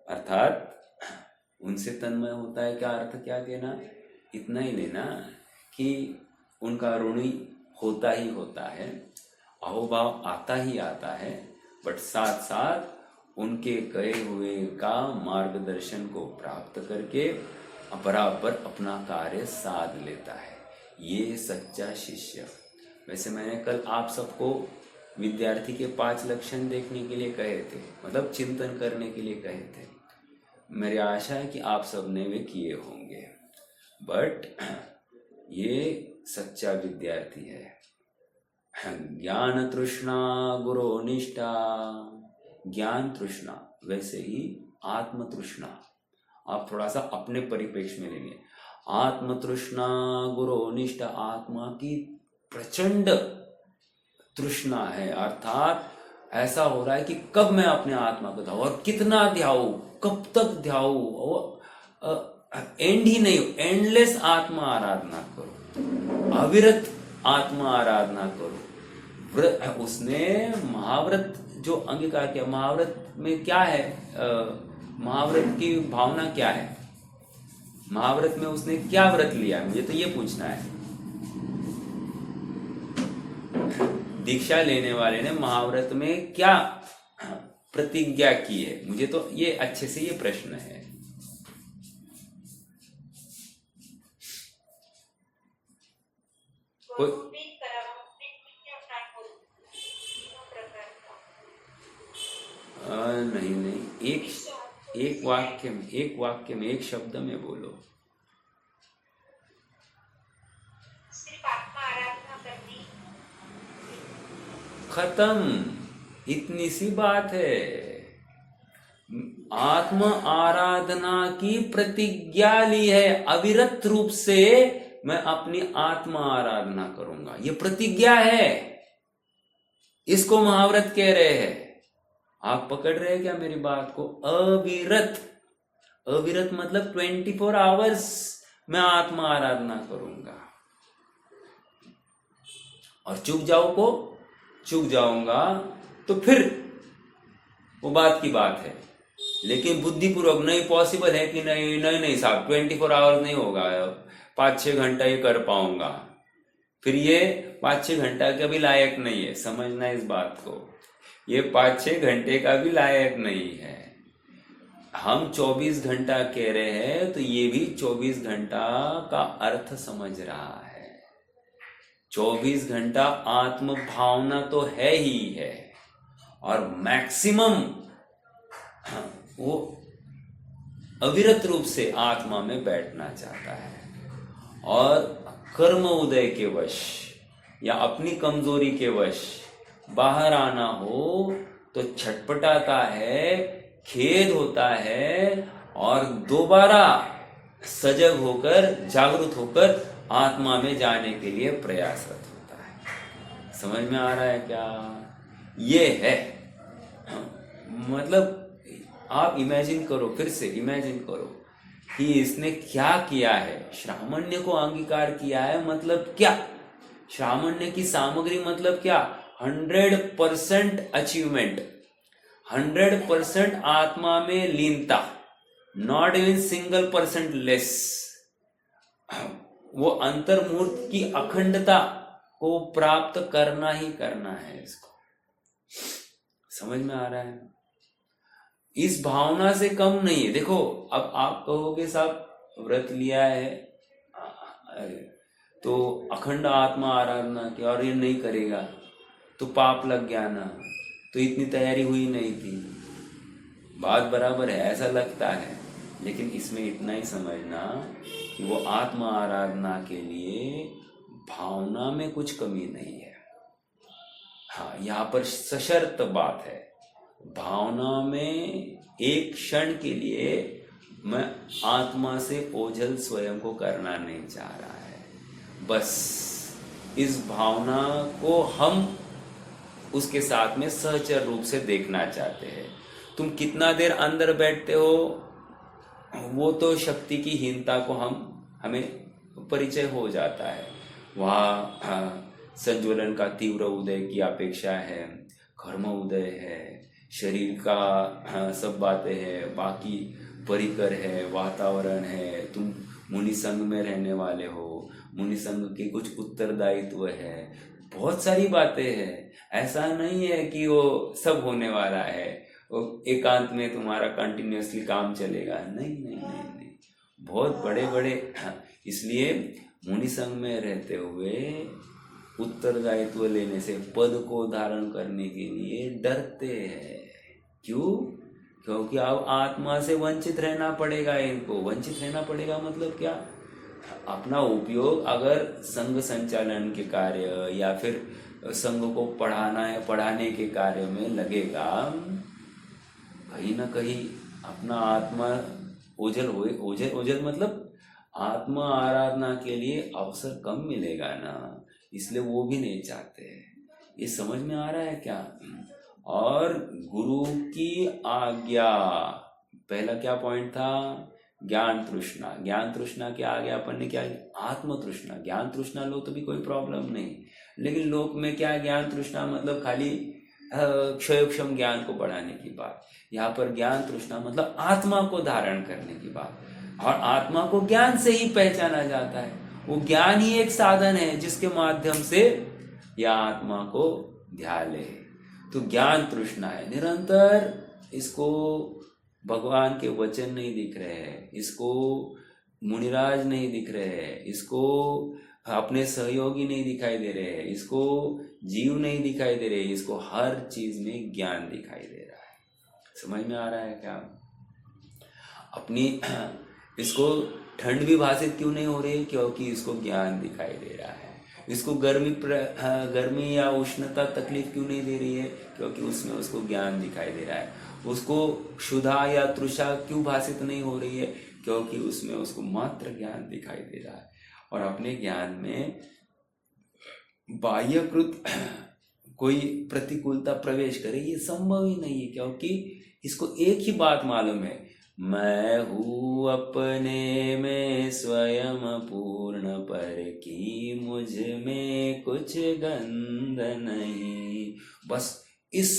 अर्थात उनसे तन्मय होता है, क्या अर्थ क्या कहना, इतना ही लेना कि उनका ऋणी होता ही होता है, अहोभाव आता ही आता है, बट साथ साथ उनके कहे हुए का मार्गदर्शन को प्राप्त करके बराबर अपना कार्य साध लेता है। ये सच्चा शिष्य। वैसे मैंने कल आप सबको विद्यार्थी के 5 लक्षण देखने के लिए कहे थे, मतलब चिंतन करने के लिए कहे थे। मेरी आशा है कि आप सब ने वे किए होंगे। बट ये सच्चा विद्यार्थी है। ज्ञान तृष्णा गुरु निष्ठा, ज्ञान तृष्णा, वैसे ही आत्म तृष्णा। आप थोड़ा सा अपने परिप्रेक्ष्य में लेंगे। आत्म तृष्णा गुरु निष्ठा, आत्मा की प्रचंड तृष्णा है, अर्थात ऐसा हो रहा है कि कब मैं अपने आत्मा को ध्याऊं और कितना ध्याऊं, कब तक ध्याऊं, और एंड ही नहीं, एंडलेस आत्मा आराधना करो, अविरत आत्मा आराधना करो। उसने महाव्रत जो अंगीकार किया, महाव्रत में क्या है, महाव्रत की भावना क्या है, महाव्रत में उसने क्या व्रत लिया, मुझे तो ये पूछना है। दीक्षा लेने वाले ने महाव्रत में क्या प्रतिज्ञा की है, मुझे तो ये अच्छे से ये प्रश्न है। नहीं, एक वाक्य में एक शब्द में बोलो। सिर्फ आत्मा आराधना करनी, खत्म, इतनी सी बात है। आत्म आराधना की प्रतिज्ञा ली है, अविरत रूप से मैं अपनी आत्मा आराधना करूंगा, ये प्रतिज्ञा है। इसको महाव्रत कह रहे हैं। आप पकड़ रहे हैं क्या मेरी बात को? अविरत, अविरत मतलब 24 आवर्स मैं आत्मा आराधना करूंगा। और चूक जाऊंगा तो फिर वो बात की बात है, लेकिन बुद्धिपूर्वक नहीं, पॉसिबल है कि नहीं साहब 24 आवर्स नहीं होगा, 5-6 घंटा ये कर पाऊंगा, फिर ये 5-6 घंटा का भी लायक नहीं है। समझना इस बात को, ये 5-6 घंटे का भी लायक नहीं है। हम 24 घंटा कह रहे हैं तो ये भी 24 घंटा का अर्थ समझ रहा है। 24 घंटा आत्म भावना तो है ही है, और मैक्सिमम वो अविरत रूप से आत्मा में बैठना चाहता है, और कर्म उदय के वश या अपनी कमजोरी के वश बाहर आना हो तो छटपटाता है, खेद होता है, और दोबारा सजग होकर, जागरूक होकर आत्मा में जाने के लिए प्रयासरत होता है। समझ में आ रहा है क्या? ये है, मतलब आप इमेजिन करो, फिर से इमेजिन करो कि इसने क्या किया है। श्रामण्य को अंगीकार किया है, मतलब क्या? श्रामण्य की सामग्री मतलब क्या? 100% अचीवमेंट, 100% आत्मा में लीनता, not even single percent less. वो अंतर्मूर्त की अखंडता को प्राप्त करना ही करना है इसको। समझ में आ रहा है? इस भावना से कम नहीं है। देखो, अब आप कहोगे साहब व्रत लिया है तो अखंड आत्मा आराधना की, और ये नहीं करेगा तो पाप लग गया ना, तो इतनी तैयारी हुई नहीं थी। बात बराबर है, ऐसा लगता है, लेकिन इसमें इतना ही समझना कि वो आत्मा आराधना के लिए भावना में कुछ कमी नहीं है। हाँ, यहाँ पर सशर्त बात है, भावना में एक क्षण के लिए मैं आत्मा से ओझल स्वयं को करना नहीं चाह रहा है। बस इस भावना को हम उसके साथ में सहचर रूप से देखना चाहते हैं। तुम कितना देर अंदर बैठते हो वो तो शक्ति की हीनता को हम हमें परिचय हो जाता है। वहाँ संज्वलन का तीव्र उदय की अपेक्षा है, कर्म उदय है, शरीर का सब बातें हैं, बाकी परिकर है, वातावरण है, तुम मुनि संघ में रहने वाले हो, मुनि संघ के कुछ उत्तरदायित्व है, बहुत सारी बातें हैं। ऐसा नहीं है कि वो सब होने वाला है, वो एकांत में तुम्हारा कंटिन्यूअसली काम चलेगा, नहीं नहीं नहीं नहीं, बहुत बड़े बड़े। इसलिए मुनि संघ में रहते हुए उत्तरदायित्व लेने से, पद को धारण करने के लिए डरते हैं। क्यों? क्योंकि अब आत्मा से वंचित रहना पड़ेगा। इनको वंचित रहना पड़ेगा मतलब क्या? अपना उपयोग अगर संघ संचालन के कार्य या फिर संघ को पढ़ाना है, पढ़ाने के कार्य में लगेगा, कहीं ना कहीं अपना आत्मा ओझल मतलब आत्मा आराधना के लिए अवसर कम मिलेगा ना, इसलिए वो भी नहीं चाहते। ये समझ में आ रहा है क्या? और गुरु की आज्ञा, पहला क्या पॉइंट था? ज्ञान तृष्णा। ज्ञान तृष्णा के आगे अपन ने क्या? आत्म तृष्णा। ज्ञान तृष्णा लो तो भी कोई प्रॉब्लम नहीं, लेकिन लोक में क्या ज्ञान तृष्णा मतलब खाली क्षयोक्षम ज्ञान को बढ़ाने की बात। यहाँ पर ज्ञान तृष्णा मतलब आत्मा को धारण करने की बात, और आत्मा को ज्ञान से ही पहचाना जाता है। वो ज्ञान ही एक साधन है जिसके माध्यम से यह आत्मा को ध्यान ले। तो ज्ञान तृष्णा है निरंतर। इसको भगवान के वचन नहीं दिख रहे हैं, इसको मुनिराज नहीं दिख रहे हैं, इसको अपने सहयोगी नहीं दिखाई दे रहे हैं, इसको जीव नहीं दिखाई दे रहे, इसको हर चीज में ज्ञान दिखाई दे रहा है। समझ में आ रहा है क्या? अपनी इसको ठंड भी भाषित क्यों नहीं हो रही? क्योंकि इसको ज्ञान दिखाई दे रहा है। इसको गर्मी या उष्णता तकलीफ क्यों नहीं दे रही है? क्योंकि उसमें उसको ज्ञान दिखाई दे रहा है। उसको क्षुधा या तृषा क्यों भाषित नहीं हो रही है? क्योंकि उसमें उसको मात्र ज्ञान दिखाई दे रहा है। और अपने ज्ञान में बाह्यकृत कोई प्रतिकूलता प्रवेश करे ये संभव ही नहीं है, क्योंकि इसको एक ही बात मालूम है, मैं हूँ अपने में स्वयं पूर्ण, पर की मुझ में कुछ गंध नहीं। बस इस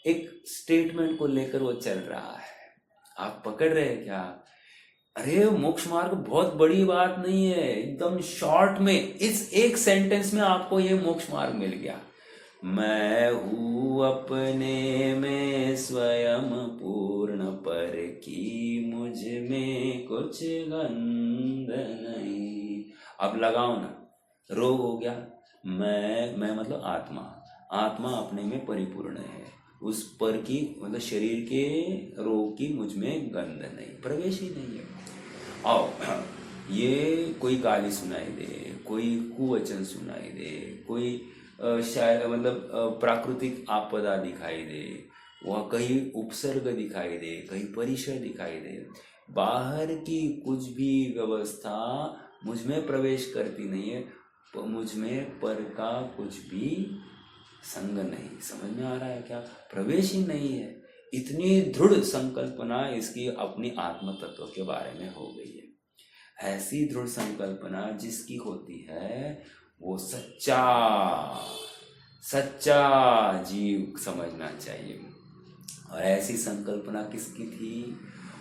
एक स्टेटमेंट को लेकर वो चल रहा है। आप पकड़ रहे हैं क्या? अरे मोक्ष मार्ग बहुत बड़ी बात नहीं है, एकदम शॉर्ट में इस एक सेंटेंस में आपको ये मोक्ष मार्ग मिल गया। मैं हूँ अपने में स्वयं पूर्ण, पर की मुझ में कुछ गंध नहीं। अब लगाओ ना, रोग हो गया, मैं मतलब आत्मा अपने में परिपूर्ण है, उस पर की मतलब शरीर के रोग की मुझ में गंध नहीं, प्रवेश ही नहीं है। आओ, ये कोई गाली सुनाई दे, कोई कुवचन सुनाई दे, कोई शायद मतलब प्राकृतिक आपदा दिखाई दे, वह कहीं उपसर्ग दिखाई दे, कहीं परिसर दिखाई दे, बाहर की कुछ भी व्यवस्था मुझ में प्रवेश करती नहीं है, मुझ में पर का कुछ भी संग नहीं। समझ में आ रहा है क्या? प्रवेश ही नहीं है। इतनी दृढ़ संकल्पना इसकी अपनी आत्म तत्व के बारे में हो गई है। ऐसी दृढ़ संकल्पना जिसकी होती है वो सच्चा जीव समझना चाहिए। और ऐसी संकल्पना किसकी थी?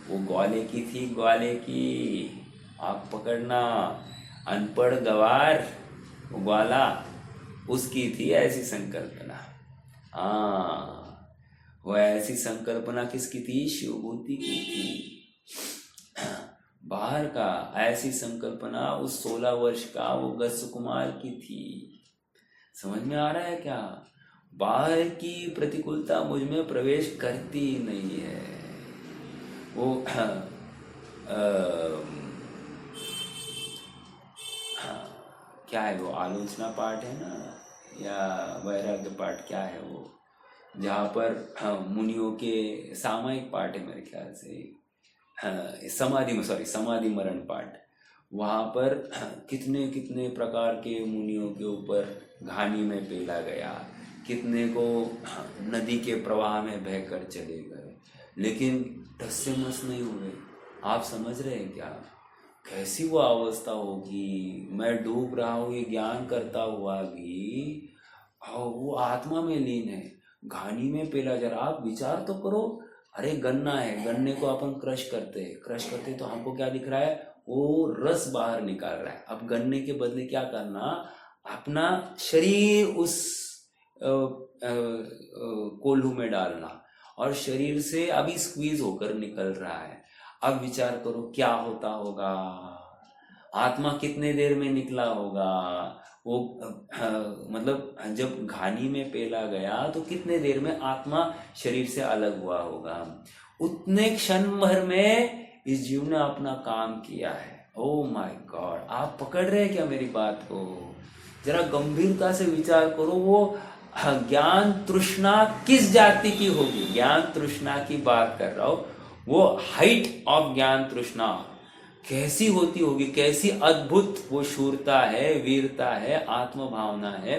वो ग्वाले की थी, ग्वाले की। आप पकड़ना, अनपढ़ गवार ग्वाला, उसकी थी ऐसी संकल्पना। वो ऐसी संकल्पना किसकी थी? शिवभूति की थी। बाहर का ऐसी संकल्पना उस 16 वर्ष का वो गस्स कुमार की थी। समझ में आ रहा है क्या? बाहर की प्रतिकूलता मुझ में प्रवेश करती नहीं है। वो क्या है वो, आलोचना पाठ है ना, या वैराग्य पाठ, क्या है वो, जहाँ पर मुनियों के सामायिक पाठ है मेरे ख्याल से, समाधि मरण पाठ। वहाँ पर कितने कितने प्रकार के मुनियों के ऊपर घानी में पेला गया, कितने को नदी के प्रवाह में बहकर चले गए, लेकिन टस से मस नहीं हुए। आप समझ रहे हैं क्या? कैसी वो अवस्था होगी, मैं डूब रहा हूँ ये ज्ञान करता हुआ भी, और वो आत्मा में लीन है, घानी में पेला जा रहा। आप विचार तो करो, अरे गन्ना है, गन्ने को अपन क्रश करते हैं, क्रश करते तो हमको क्या दिख रहा है, वो रस बाहर निकाल रहा है। अब गन्ने के बदले क्या करना, अपना शरीर उस कोल्हू में डालना, और शरीर से अभी स्क्वीज होकर निकल रहा है। अब विचार करो क्या होता होगा, आत्मा कितने देर में निकला होगा वो, मतलब जब घानी में पेला गया तो कितने देर में आत्मा शरीर से अलग हुआ होगा। उतने क्षण भर में इस जीव ने अपना काम किया है। ओ माय गॉड, आप पकड़ रहे हैं क्या मेरी बात को? जरा गंभीरता से विचार करो, वो ज्ञान तृष्णा किस जाति की होगी, ज्ञान तृष्णा की बात कर रहा हूं, वो हाइट ऑफ ज्ञान तृष्णा कैसी होती होगी, कैसी अद्भुत वो शूरता है, वीरता है, आत्म भावना है।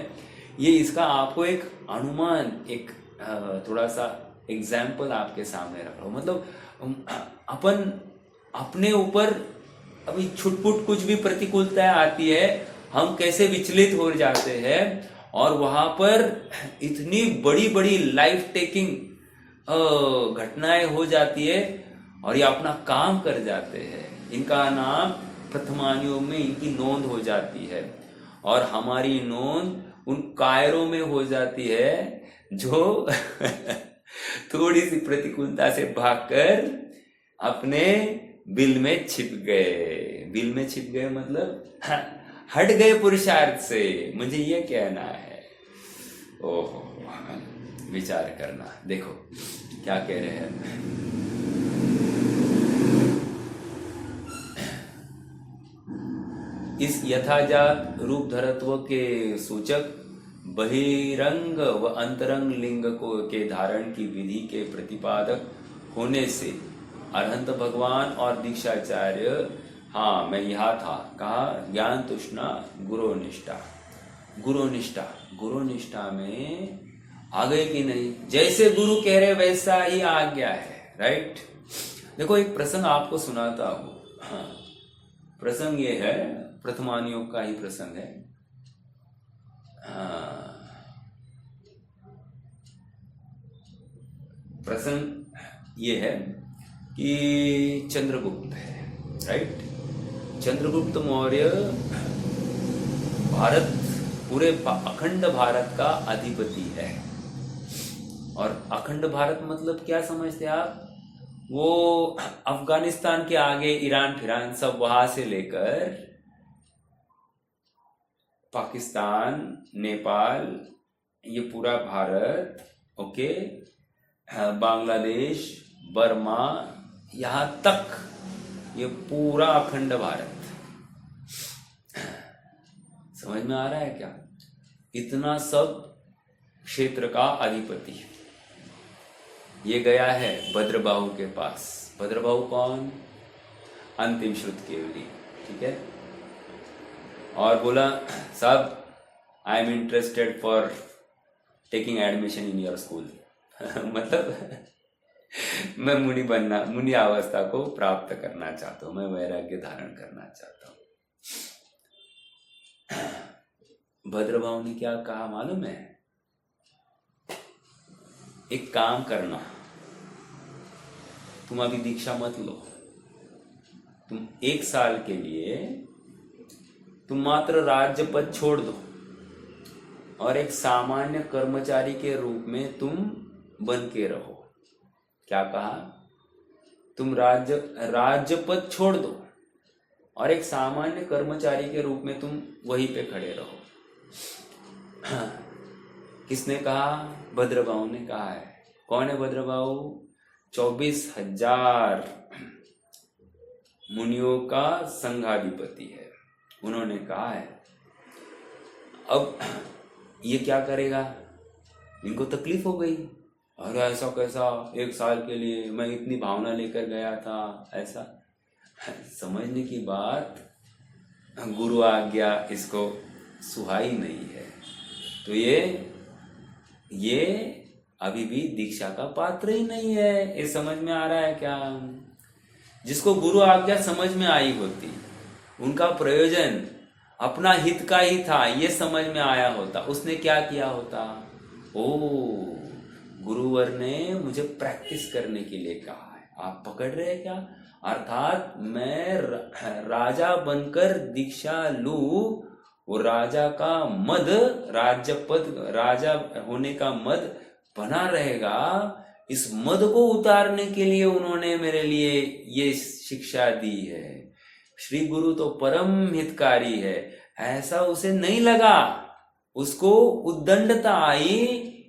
ये इसका आपको एक अनुमान, एक थोड़ा सा एग्जाम्पल आपके सामने रख रहा हूं। मतलब अपन अपने ऊपर अभी छुटपुट कुछ भी प्रतिकूलता आती है, हम कैसे विचलित हो जाते हैं, और वहां पर इतनी बड़ी बड़ी लाइफ टेकिंग घटनाएं हो जाती है, और ये अपना काम कर जाते हैं। इनका नाम प्रथमानियों में इनकी नोंद हो जाती है, और हमारी नोंद उन कायरों में हो जाती है जो थोड़ी सी प्रतिकूलता से भागकर अपने बिल में छिप गए। बिल में छिप गए मतलब हट गए पुरुषार्थ से, मुझे ये कहना है। ओहो, विचार करना, देखो क्या कह रहे हैं। इस यथाजात रूप धरत्व के सूचक बहिरंग व अंतरंग लिंग को के धारण की विधि के प्रतिपादक होने से अरहंत भगवान और दीक्षाचार्य, हाँ मैं यहाँ था, कहा ज्ञान तृष्णा गुरु निष्ठा, गुरु निष्ठा, गुरु निष्ठा में आ गए कि नहीं, जैसे गुरु कह रहे वैसा ही आ गया है, राइट। देखो एक प्रसंग आपको सुनाता हूं। हाँ, प्रसंग ये है, प्रथमानियों का ही प्रसंग है। प्रसंग ये है कि चंद्रगुप्त है, राइट। चंद्रगुप्त मौर्य भारत, पूरे अखंड भारत का अधिपति है। और अखंड भारत मतलब क्या समझते हैं आप? वो अफगानिस्तान के आगे ईरान फिरान सब वहां से लेकर पाकिस्तान, नेपाल, ये पूरा भारत, ओके, बांग्लादेश, बर्मा, यहां तक ये पूरा अखंड भारत। समझ में आ रहा है क्या? इतना सब क्षेत्र का अधिपति ये गया है भद्रबाहु के पास। भद्रबाहु कौन? अंतिम श्रुत केवली, ठीक है। और बोला साहब I am interested for taking admission in your school. मतलब मैं मुनि बनना, मुनि अवस्था को प्राप्त करना चाहता हूं, मैं वैराग्य धारण करना चाहता हूं। भद्रबाहु ने क्या कहा मालूम है? एक काम करना, तुम अभी दीक्षा मत लो, तुम 1 साल के लिए तुम मात्र राज्य पद छोड़ दो और एक सामान्य कर्मचारी के रूप में तुम बन के रहो। क्या कहा? तुम राज्य पद छोड़ दो और एक सामान्य कर्मचारी के रूप में तुम वहीं पे खड़े रहो। किसने कहा? भद्रबाहु ने कहा है। कौन है भद्रबाहु? 24,000 मुनियों का संघाधिपति है। उन्होंने कहा है। अब ये क्या करेगा? इनको तकलीफ हो गई, अरे ऐसा कैसा, 1 साल के लिए मैं इतनी भावना लेकर गया था, ऐसा। समझने की बात, गुरु आज्ञा इसको सुहाई नहीं है, तो ये अभी भी दीक्षा का पात्र ही नहीं है। ये समझ में आ रहा है क्या? जिसको गुरु आज्ञा समझ में आई होती, उनका प्रयोजन अपना हित का ही था, ये समझ में आया होता, उसने क्या किया होता? ओ, गुरुवर ने मुझे प्रैक्टिस करने के लिए कहा है, आप पकड़ रहे हैं क्या? अर्थात मैं राजा बनकर दीक्षा लूं, वो राजा का मद, राज्य पद, राजा होने का मद बना रहेगा, इस मद को उतारने के लिए उन्होंने मेरे लिए ये शिक्षा दी है। श्री गुरु तो परम हितकारी है, ऐसा उसे नहीं लगा, उसको उद्दंडता आई,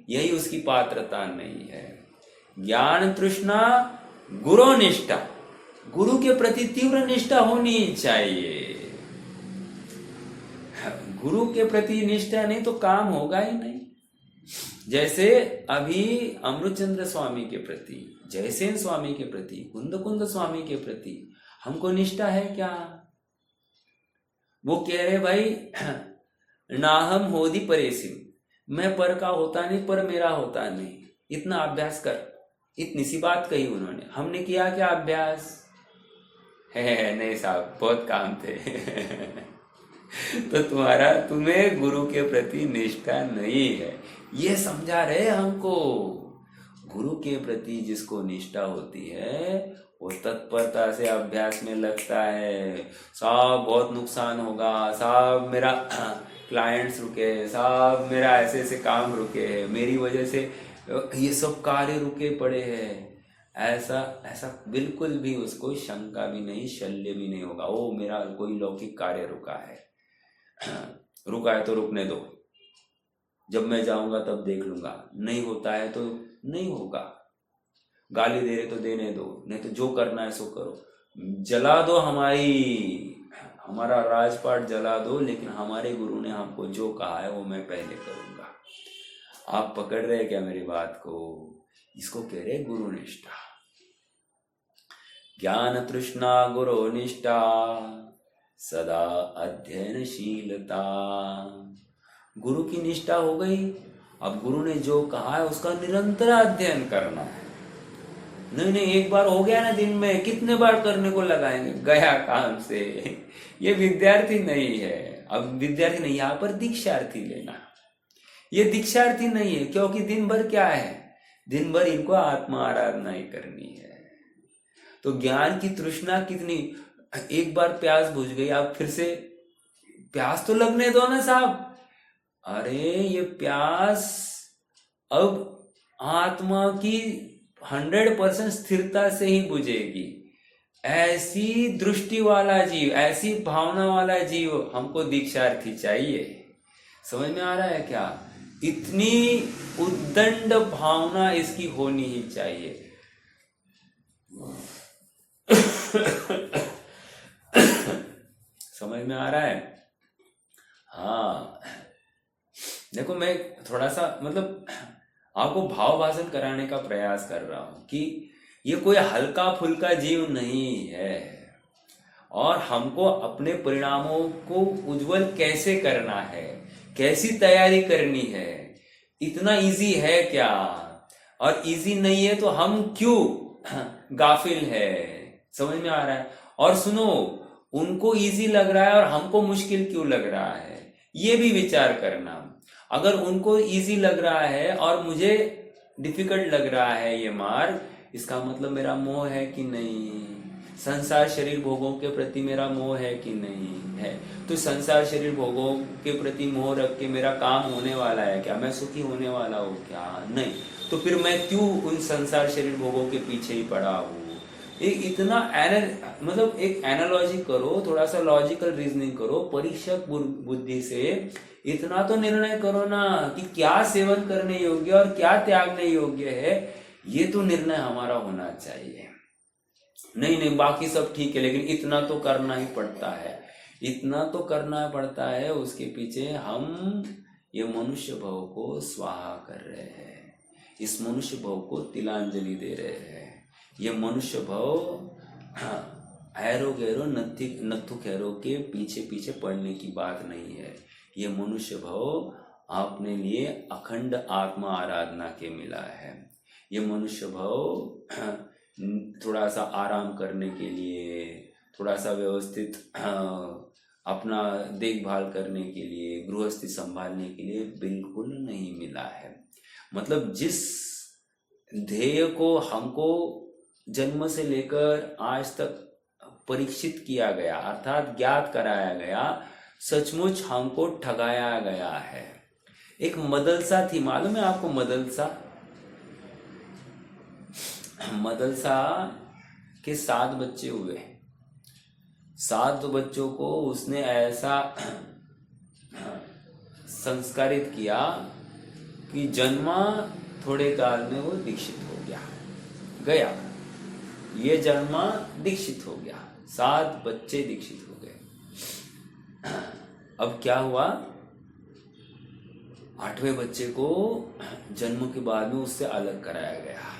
यही उसकी पात्रता नहीं है। ज्ञान तृष्णा गुरु निष्ठा, गुरु के प्रति तीव्र निष्ठा होनी चाहिए। गुरु के प्रति निष्ठा नहीं तो काम होगा ही नहीं। जैसे अभी अमृतचंद्र स्वामी के प्रति, जयसेन स्वामी के प्रति, कुंद स्वामी के प्रति हमको निष्ठा है क्या? वो कह रहे भाई नाहम होदी परेसिम, मैं पर का होता नहीं, पर मेरा होता नहीं, इतना अभ्यास कर, इतनी सी बात कही उन्होंने। हमने किया क्या अभ्यास? है नहीं साहब, बहुत काम थे तो तुम्हें गुरु के प्रति निष्ठा नहीं है, ये समझा रहे हमको। गुरु के प्रति जिसको निष्ठा होती है वो तत्परता से अभ्यास में लगता है। साहब बहुत नुकसान होगा, साहब मेरा क्लाइंट्स रुके, साहब मेरा ऐसे ऐसे काम रुके हैं, मेरी वजह से ये सब कार्य रुके पड़े हैं, ऐसा बिल्कुल भी उसको शंका भी नहीं, शल्य भी नहीं होगा। ओ मेरा कोई लौकिक कार्य रुका है, रुका है तो रुकने दो, जब मैं जाऊंगा तब देख लूंगा, नहीं होता है तो नहीं होगा, गाली दे रहे तो देने दो, नहीं तो जो करना है सो करो, जला दो हमारा राजपाट जला दो, लेकिन हमारे गुरु ने हमको जो कहा है वो मैं पहले करूंगा। आप पकड़ रहे क्या मेरी बात को? इसको कह रहे गुरु निष्ठा। ज्ञान तृष्णा गुरु निष्ठा सदा अध्ययनशीलता। गुरु की निष्ठा हो गई, अब गुरु ने जो कहा है उसका निरंतर अध्ययन करना है। नहीं एक बार हो गया ना दिन में, कितने बार करने को लगाएंगे, गया काम से। ये विद्यार्थी नहीं है, अब विद्यार्थी नहीं, यहाँ पर दीक्षार्थी लेना। ये दीक्षार्थी नहीं है, क्योंकि दिन भर क्या है, दिन भर इनको आत्मा आराधना ही करनी है। तो ज्ञान की तृष्णा कितनी, एक बार प्यास बुझ गई, आप फिर से प्यास तो लगने दो ना साहब। अरे ये प्यास अब आत्मा की 100% स्थिरता से ही बुझेगी। ऐसी दृष्टि वाला जीव, ऐसी भावना वाला जीव हमको दीक्षार्थी चाहिए। समझ में आ रहा है क्या? इतनी उद्दंड भावना इसकी होनी ही चाहिए। समझ में आ रहा है? हाँ, देखो मैं थोड़ा सा मतलब आपको भाव भाषण कराने का प्रयास कर रहा हूं कि ये कोई हल्का फुल्का जीव नहीं है, और हमको अपने परिणामों को उज्जवल कैसे करना है, कैसी तैयारी करनी है, इतना इजी है क्या? और इजी नहीं है तो हम क्यों गाफिल है? समझ में आ रहा है? और सुनो, उनको इजी लग रहा है और हमको मुश्किल क्यों लग रहा है, ये भी विचार करना। अगर उनको इजी लग रहा है और मुझे डिफिकल्ट लग रहा है ये मार्ग, इसका मतलब मेरा मोह है कि नहीं? संसार शरीर भोगों के प्रति मेरा मोह है कि नहीं है? तो संसार शरीर भोगों के प्रति मोह रख के मेरा काम होने वाला है क्या? मैं सुखी होने वाला हूँ क्या? नहीं। तो फिर मैं क्यों उन संसार शरीर भोगों के पीछे ही पड़ा हूँ? इतना मतलब एक एनालॉजी करो, थोड़ा सा लॉजिकल रीजनिंग करो, परीक्षक बुद्धि से इतना तो निर्णय करो ना कि क्या सेवन करने योग्य और क्या त्यागने योग्य है। ये तो निर्णय हमारा होना चाहिए। नहीं बाकी सब ठीक है, लेकिन इतना तो करना ही पड़ता है, इतना तो करना पड़ता है। उसके पीछे हम ये मनुष्य भव को स्वाहा कर रहे हैं, इस मनुष्य भव को तिलांजलि दे रहे हैं। ये मनुष्य भव ऐरो गैरो नत्थु खैरो के पीछे पीछे पड़ने की बात नहीं है। ये मनुष्य भव आपने लिए अखंड आत्मा आराधना के मिला है। ये मनुष्य भव थोड़ा सा आराम करने के लिए, थोड़ा सा व्यवस्थित अपना देखभाल करने के लिए, गृहस्थी संभालने के लिए बिल्कुल नहीं मिला है। मतलब जिस ध्येय को हमको जन्म से लेकर आज तक परीक्षित किया गया, अर्थात ज्ञात कराया गया, सचमुच हमको ठगाया गया है। एक मदलसा थी, मालूम है आपको मदलसा? मदलसा के 7 बच्चे हुए। 7 बच्चों को उसने ऐसा संस्कारित किया कि जन्मा थोड़े काल में वो दीक्षित हो गया। ये जन्मा दीक्षित हो गया, 7 बच्चे दीक्षित हो गए। अब क्या हुआ, 8वें बच्चे को जन्म के बाद में उससे अलग कराया गया।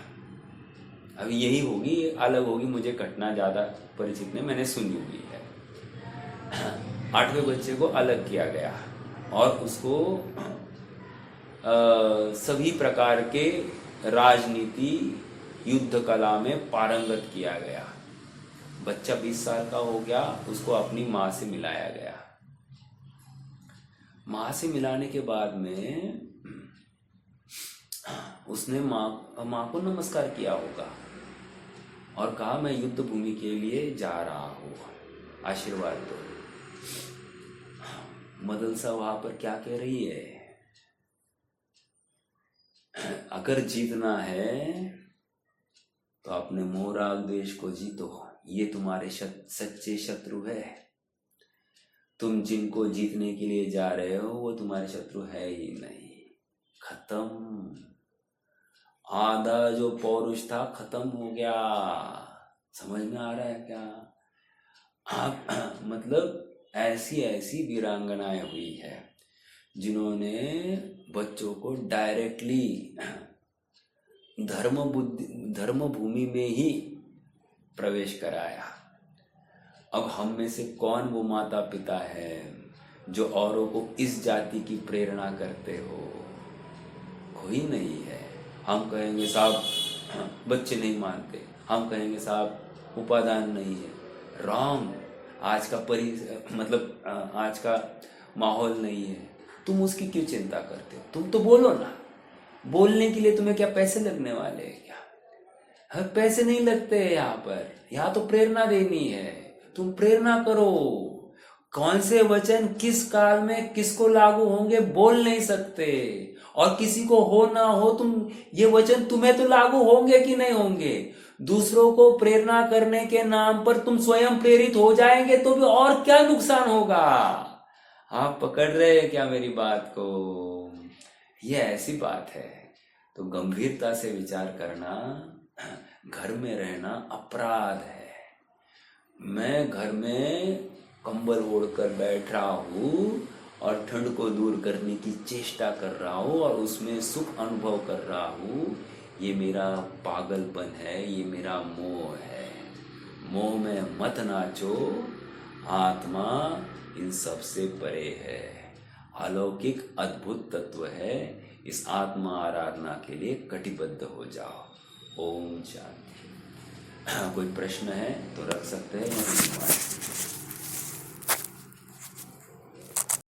अब यही होगी, अलग होगी, मुझे घटना ज्यादा परिचित नहीं, मैंने सुनी हुई है। 8वें बच्चे को अलग किया गया और उसको सभी प्रकार के राजनीति, युद्ध कला में पारंगत किया गया। बच्चा 20 साल का हो गया, उसको अपनी माँ से मिलाया गया। माँ से मिलाने के बाद में उसने माँ को नमस्कार किया होगा और कहा, मैं युद्ध भूमि के लिए जा रहा हूँ, आशीर्वाद दो। मदलसा वहां पर क्या कह रही है, अगर जीतना है तो अपने मोह राग द्वेष को जीतो, ये तुम्हारे सच्चे शत्रु है। तुम जिनको जीतने के लिए जा रहे हो वो तुम्हारे शत्रु है ही नहीं, खत्म। आधा जो पौरुष था खत्म हो गया। समझ में आ रहा है क्या? आप मतलब ऐसी वीरांगनाएं हुई है जिन्होंने बच्चों को डायरेक्टली धर्म भूमि में ही प्रवेश कराया। अब हम में से कौन वो माता पिता है जो औरों को इस जाति की प्रेरणा करते हो? कोई नहीं है। हम कहेंगे साहब बच्चे नहीं मानते, हम कहेंगे साहब उपादान नहीं है। रॉन्ग। आज का आज का माहौल नहीं है, तुम उसकी क्यों चिंता करते हो? तुम तो बोलो ना। बोलने के लिए तुम्हें क्या पैसे लगने वाले हैं क्या? हाँ, पैसे नहीं लगते हैं यहाँ पर। यहाँ तो प्रेरणा देनी है, तुम प्रेरणा करो। कौन से वचन किस काल में किसको लागू होंगे बोल नहीं सकते, और किसी को हो ना हो ये वचन तुम्हें तो लागू होंगे कि नहीं होंगे। दूसरों को प्रेरणा करने के नाम पर तुम स्वयं प्रेरित हो जाएंगे तो भी और क्या नुकसान होगा? आप पकड़ रहे हैं क्या मेरी बात को? ये ऐसी बात है। तो गंभीरता से विचार करना। घर में रहना अपराध है। मैं घर में कंबल ओढ़कर बैठ रहा हूँ और ठंड को दूर करने की चेष्टा कर रहा हूँ और उसमें सुख अनुभव कर रहा हूँ। ये मेरा पागलपन है, ये मेरा मोह है। मोह में मत नाचो, आत्मा इन सब से परे है। अलौकिक अद्भुत तत्व है। इस आत्मा आराधना के लिए कटिबद्ध हो जाओ। ओम शांति। कोई प्रश्न है तो रख सकते हैं।